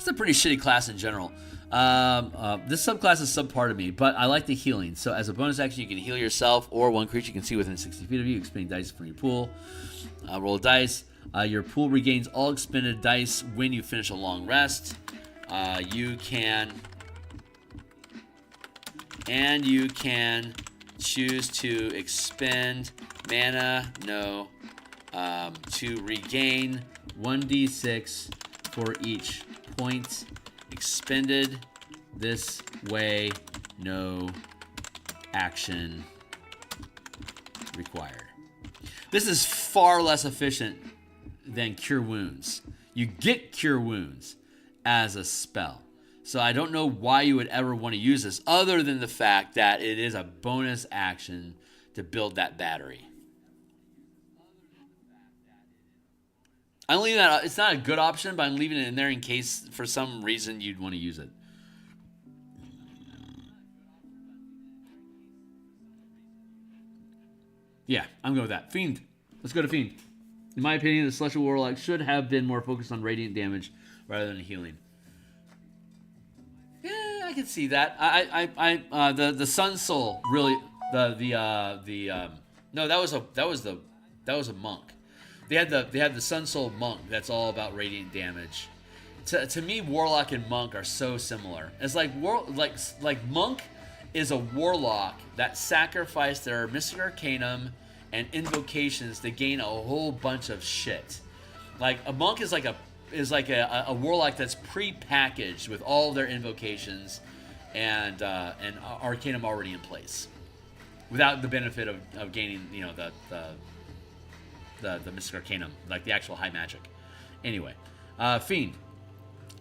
a pretty shitty class in general. This subclass is subpar to me, but I like the healing. So as a bonus action, you can heal yourself or 1 creature you can see within 60 feet of you, expending dice from your pool. Roll a dice. Your pool regains all expended dice when you finish a long rest. You can choose to expend mana, to regain 1d6 for each point expended. This way, no action required. This is far less efficient than Cure Wounds. You get Cure Wounds as a spell. So I don't know why you would ever want to use this other than the fact that it is a bonus action to build that battery. I'm leaving that. It's not a good option, but I'm leaving it in there in case for some reason you'd want to use it. Yeah, I'm going with that. Fiend. Let's go to Fiend. In my opinion, the Celestial Warlock should have been more focused on radiant damage rather than healing. Yeah, I can see that. The Sun Soul really no, that was a monk. They had the Sun Soul monk that's all about radiant damage. To me, Warlock and Monk are so similar. It's like Monk is a Warlock that sacrificed their Mystic Arcanum and invocations to gain a whole bunch of shit. Like a Monk is like a Warlock that's pre-packaged with all their invocations and Arcanum already in place, without the benefit of gaining the Mystic Arcanum, like the actual high magic. Anyway, Fiend.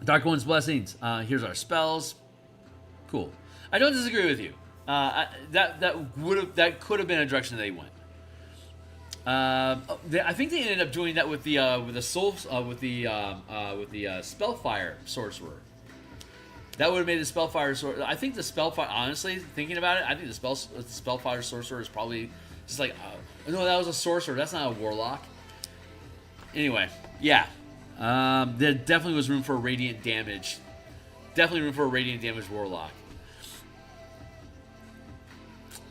Dark One's Blessings. Here's our spells. Cool. I don't disagree with you. That could have been a direction they went. I think they ended up doing that with the Spellfire Sorcerer. That would have made the Spellfire Sorcerer. I think the Spellfire. Honestly, thinking about it, I think the Spellfire Sorcerer is probably just like, no, that was a sorcerer. That's not a warlock. Anyway, yeah. There definitely was room for radiant damage. Definitely room for a radiant damage warlock.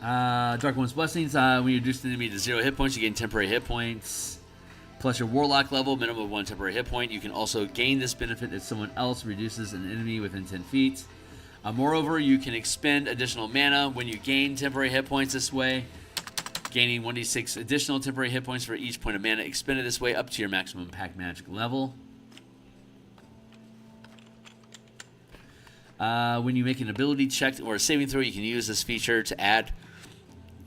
Dark One's Blessings. When you reduce the enemy to 0 hit points, you gain temporary hit points. Plus your warlock level, minimum of 1 temporary hit point. You can also gain this benefit if someone else reduces an enemy within 10 feet. Moreover, you can expend additional mana when you gain temporary hit points this way, gaining 1d6 additional temporary hit points for each point of mana expended this way up to your maximum pack magic level. When you make an ability check or a saving throw, you can use this feature to add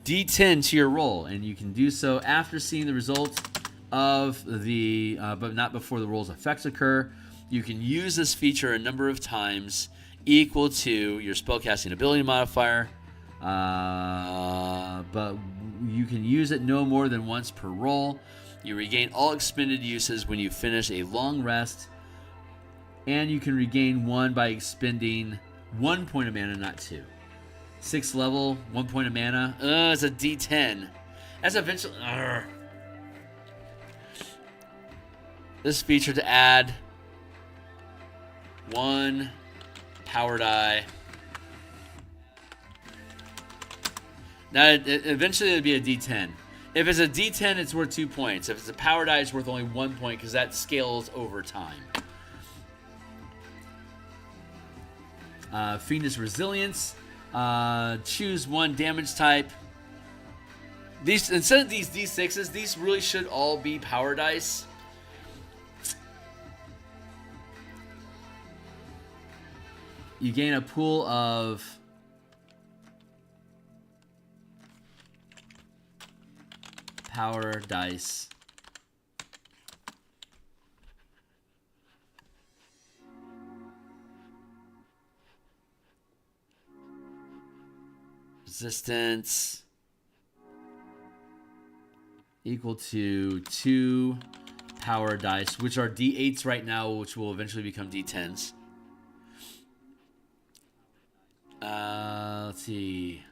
D10 to your roll, and you can do so after seeing the results of the, but not before the roll's effects occur. You can use this feature a number of times equal to your spellcasting ability modifier, but you can use it no more than once per roll. You regain all expended uses when you finish a long rest, and you can regain 1 by expending 1 point of mana, not 2. 6th level, 1 point of mana. It's a D10. That's eventually. This feature to add 1 power die. Now, eventually it'll be a D10. If it's a D10, it's worth 2 points. If it's a power die, it's worth only 1 point because that scales over time. Fiendish Resilience. Choose 1 damage type. These, instead of these D6s, these really should all be power dice. You gain a pool of power dice. Resistance equal to 2 power dice, which are D8s right now, which will eventually become D10s. Let's see.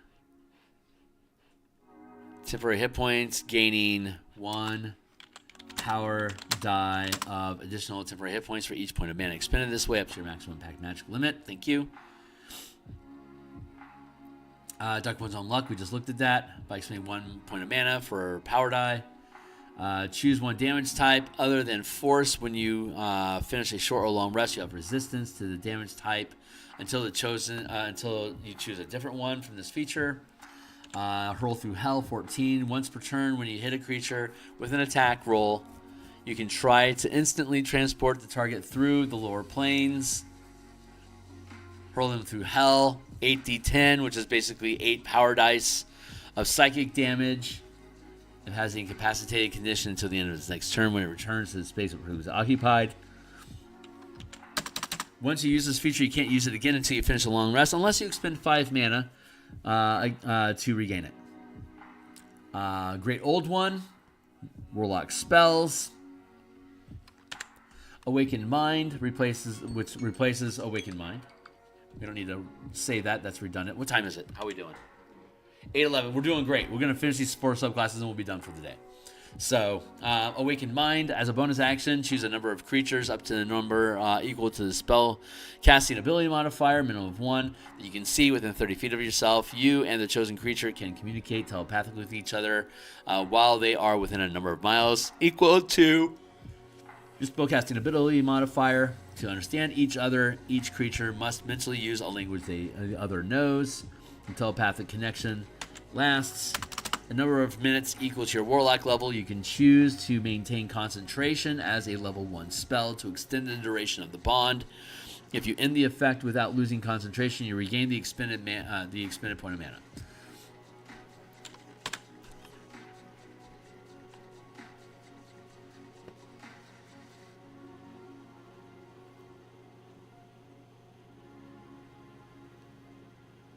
Temporary hit points, gaining 1 power die of additional temporary hit points for each point of mana expended this way up to your maximum pack magic limit. Thank you. Dark One's Own Luck, we just looked at that. By expending 1 point of mana for power die. Choose 1 damage type other than force. When you finish a short or long rest, you have resistance to the damage type until you choose a different one from this feature. Hurl Through Hell, 14. Once per turn, when you hit a creature with an attack roll, you can try to instantly transport the target through the lower planes. Hurl them through hell. 8d10, which is basically 8 power dice of psychic damage. It has the incapacitated condition until the end of its next turn when it returns to the space where it was occupied. Once you use this feature, you can't use it again until you finish a long rest, unless you expend 5 mana to regain it. Great Old One, Warlock spells. Awakened Mind replaces Awakened Mind. We don't need to say that. That's redundant. What time is it? How are we doing? 8:11. We're doing great. We're going to finish these 4 subclasses and we'll be done for the day. So, Awakened Mind, as a bonus action, choose a number of creatures up to the number equal to the spell casting ability modifier, minimum of 1, that you can see within 30 feet of yourself. You and the chosen creature can communicate telepathically with each other while they are within a number of miles equal to your spellcasting ability modifier. To understand each other, each creature must mentally use a language the other knows. The telepathic connection lasts a number of minutes equal to your Warlock level. You can choose to maintain concentration as a level 1 spell to extend the duration of the bond. If you end the effect without losing concentration, you regain the expended point of mana.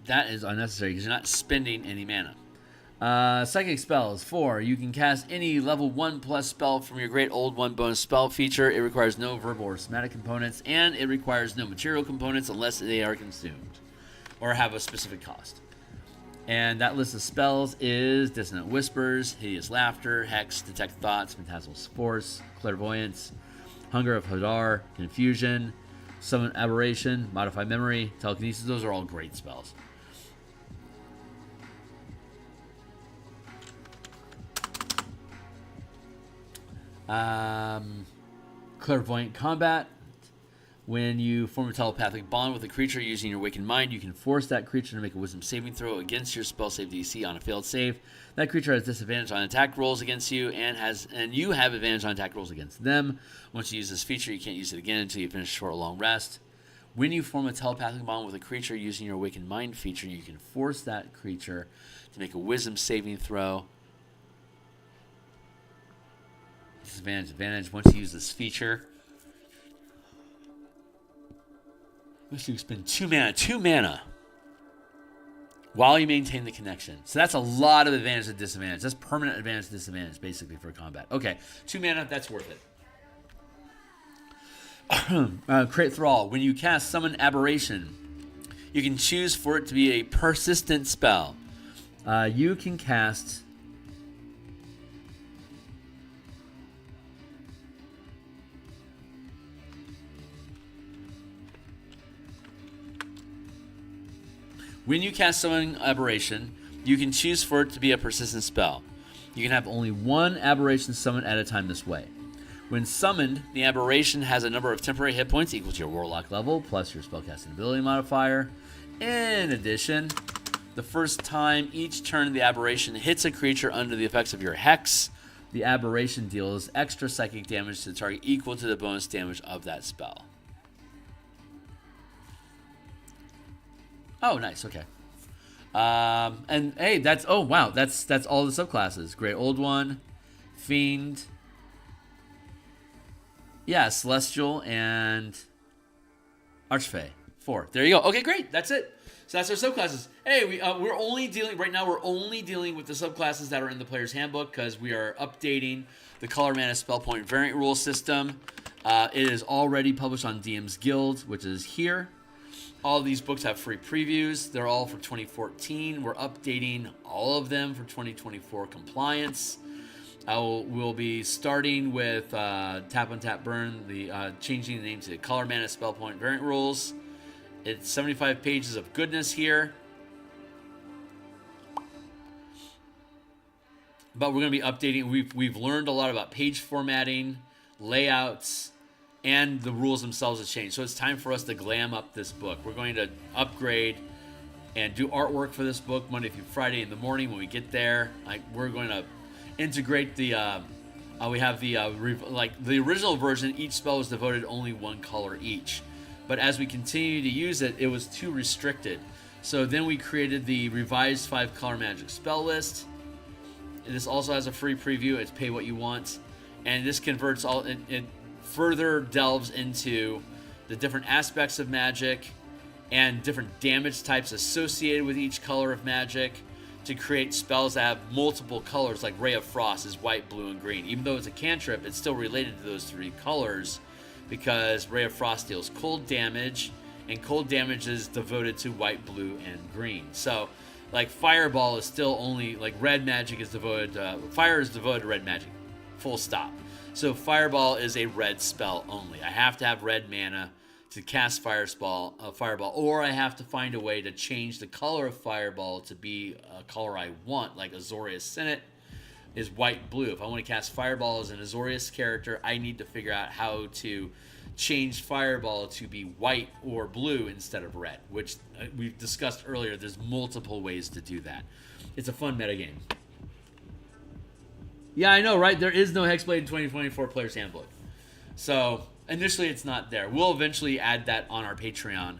That is unnecessary because you're not spending any mana. Psychic spells. 4. You can cast any level 1+ spell from your Great Old One bonus spell feature. It requires no verbal or somatic components, and it requires no material components unless they are consumed or have a specific cost. And that list of spells is Dissonant Whispers, Hideous Laughter, Hex, Detect Thoughts, Phantasmal Force, Clairvoyance, Hunger of Hadar, Confusion, Summon Aberration, Modify Memory, Telekinesis. Those are all great spells. Clairvoyant Combat. When you form a telepathic bond with a creature using your Awakened Mind, you can force that creature to make a Wisdom saving throw against your spell save DC. On a failed save, that creature has disadvantage on attack rolls against you, and you have advantage on attack rolls against them. Once you use this feature, you can't use it again until you finish a short, long rest. When you form a telepathic bond with a creature using your Awakened Mind feature, you can force that creature to make a Wisdom saving throw. Disadvantage once you use this feature. Unless you spend 2 mana while you maintain the connection. So that's a lot of advantage and disadvantage. That's permanent advantage and disadvantage, basically, for combat. Okay, 2 mana, that's worth it. Create Thrall. When you cast Summon Aberration, you can choose for it to be a persistent spell. You can cast... When you cast Summon Aberration, you can choose for it to be a persistent spell. You can have only 1 aberration summoned at a time this way. When summoned, the aberration has a number of temporary hit points equal to your Warlock level, plus your spellcasting ability modifier. In addition, the first time each turn the aberration hits a creature under the effects of your Hex, the aberration deals extra psychic damage to the target equal to the bonus damage of that spell. Oh, nice. Okay. And hey, that's all the subclasses. Great Old One, Fiend, yeah, Celestial, and Archfey. 4. There you go. Okay, great. That's it. So that's our subclasses. Hey, we're only dealing with the subclasses that are in the player's handbook because we are updating the color mana spell point variant rule system. It is already published on DMsGuild, which is here. All of these books have free previews. They're all for 2014. We're updating all of them for 2024 compliance. We'll be starting with Tap on Tap Burn, changing the name to Color Mana Spell Point Variant Rules. It's 75 pages of goodness here. But we're going to be updating. We've learned a lot about page formatting, layouts, and the rules themselves have changed. So it's time for us to glam up this book. We're going to upgrade and do artwork for this book Monday through Friday in the morning when we get there. We're going to integrate we have the original version, each spell was devoted only 1 color each. But as we continue to use it, it was too restricted. So then we created the revised 5-color magic spell list. And this also has a free preview. It's pay what you want. And this converts it further delves into the different aspects of magic and different damage types associated with each color of magic to create spells that have multiple colors, like Ray of Frost is white, blue, and green. Even though it's a cantrip, it's still related to those 3 colors because Ray of Frost deals cold damage, and cold damage is devoted to white, blue, and green. So, like, Fireball is still only, like, red magic is devoted to, fire is devoted to red magic, full stop. So Fireball is a red spell only. I have to have red mana to cast Fireball, or I have to find a way to change the color of Fireball to be a color I want, like Azorius Senate is white-blue. If I want to cast Fireball as an Azorius character, I need to figure out how to change Fireball to be white or blue instead of red, which we've discussed earlier. There's multiple ways to do that. It's a fun metagame. Yeah, I know, right? There is no Hexblade in 2024 Player's Handbook. So initially, it's not there. We'll eventually add that on our Patreon,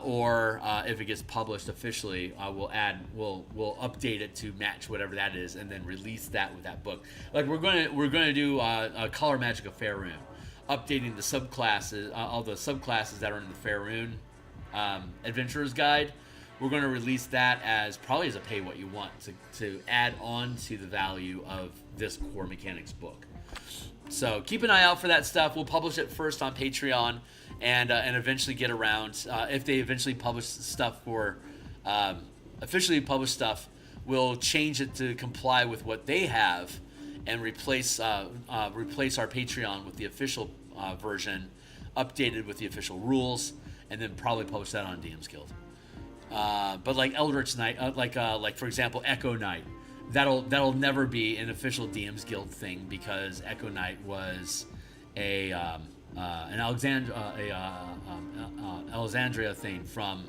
or if it gets published officially, we'll update it to match whatever that is, and then release that with that book. Like we're gonna do a Color Magic of Faerun, updating the subclasses, all the subclasses that are in the Faerun Adventurer's Guide. We're going to release that as probably as a pay what you want to add on to the value of this core mechanics book. So keep an eye out for that stuff. We'll publish it first on Patreon, and eventually get around. If they eventually publish stuff for officially published stuff, we'll change it to comply with what they have, and replace our Patreon with the official version, updated with the official rules, and then probably publish that on DMsGuild. But like Eldritch Knight, like for example Echo Knight, that'll never be an official DMsGuild thing, because Echo Knight was an Alexandria thing from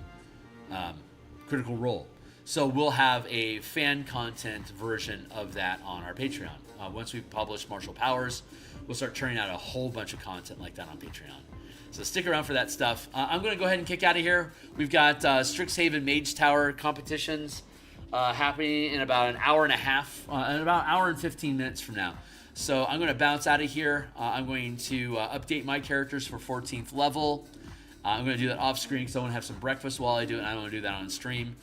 Critical Role. So we'll have a fan content version of that on our Patreon. Once we publish Martial Powers, we'll start turning out a whole bunch of content like that on Patreon. So stick around for that stuff. I'm going to go ahead and kick out of here. We've got Strixhaven Mage Tower competitions happening in about an hour and a half, in about an hour and 15 minutes from now. So I'm going to bounce out of here. I'm going to update my characters for 14th level. I'm going to do that off screen because I want to have some breakfast while I do it, and I don't want to do that on stream.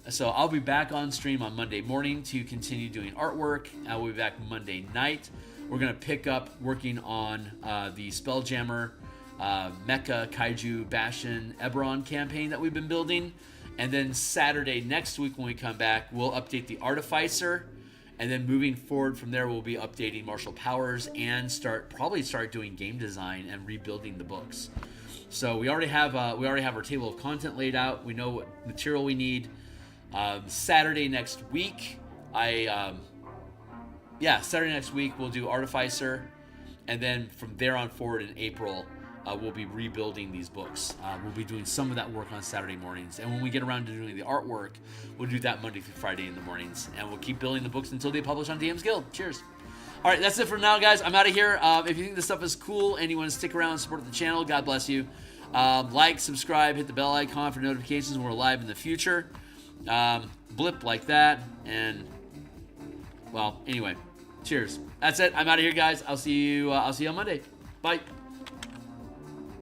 So I'll be back on stream on Monday morning to continue doing artwork. I will be back Monday night. We're going to pick up working on the Spelljammer Mecha Kaiju Bastion Eberron campaign that we've been building. And then Saturday next week when we come back, we'll update the Artificer. And then moving forward from there, we'll be updating Martial Powers and probably start doing game design and rebuilding the books. So we already have our table of content laid out. We know what material we need. Saturday next week, Saturday next week we'll do Artificer, and then from there on forward in April, we'll be rebuilding these books. We'll be doing some of that work on Saturday mornings, and when we get around to doing the artwork, we'll do that Monday through Friday in the mornings, and we'll keep building the books until they publish on DMsGuild. Cheers. All right, that's it for now, guys. I'm out of here. If you think this stuff is cool and you want to stick around and support the channel, God bless you. Like, subscribe, hit the bell icon for notifications when we're live in the future. Blip like that, and well, anyway, cheers. That's it. I'm out of here, guys. I'll see you on Monday. Bye.